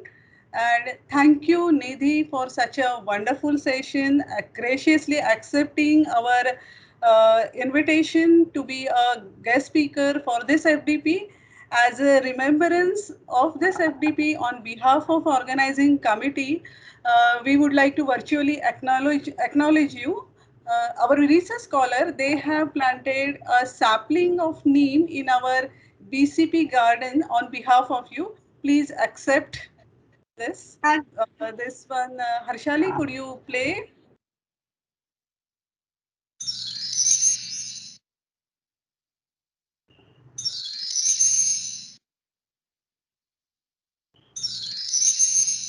And thank you, Nidhi, for such a wonderful session, graciously accepting our invitation to be a guest speaker for this FDP. As a remembrance of this FDP on behalf of organizing committee, we would like to virtually acknowledge you. Our research scholar, they have planted a sapling of neem in our BCP garden on behalf of you. Please accept this. This one, Harshali, could you play?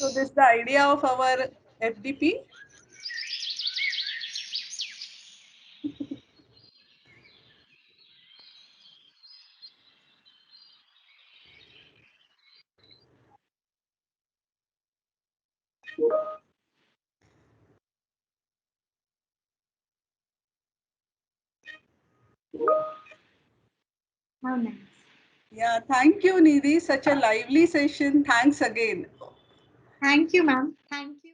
So this is the idea of our FDP. How nice. Yeah, thank you, Nidhi. Such a lively session. Thanks again. Thank you, ma'am. Thank you.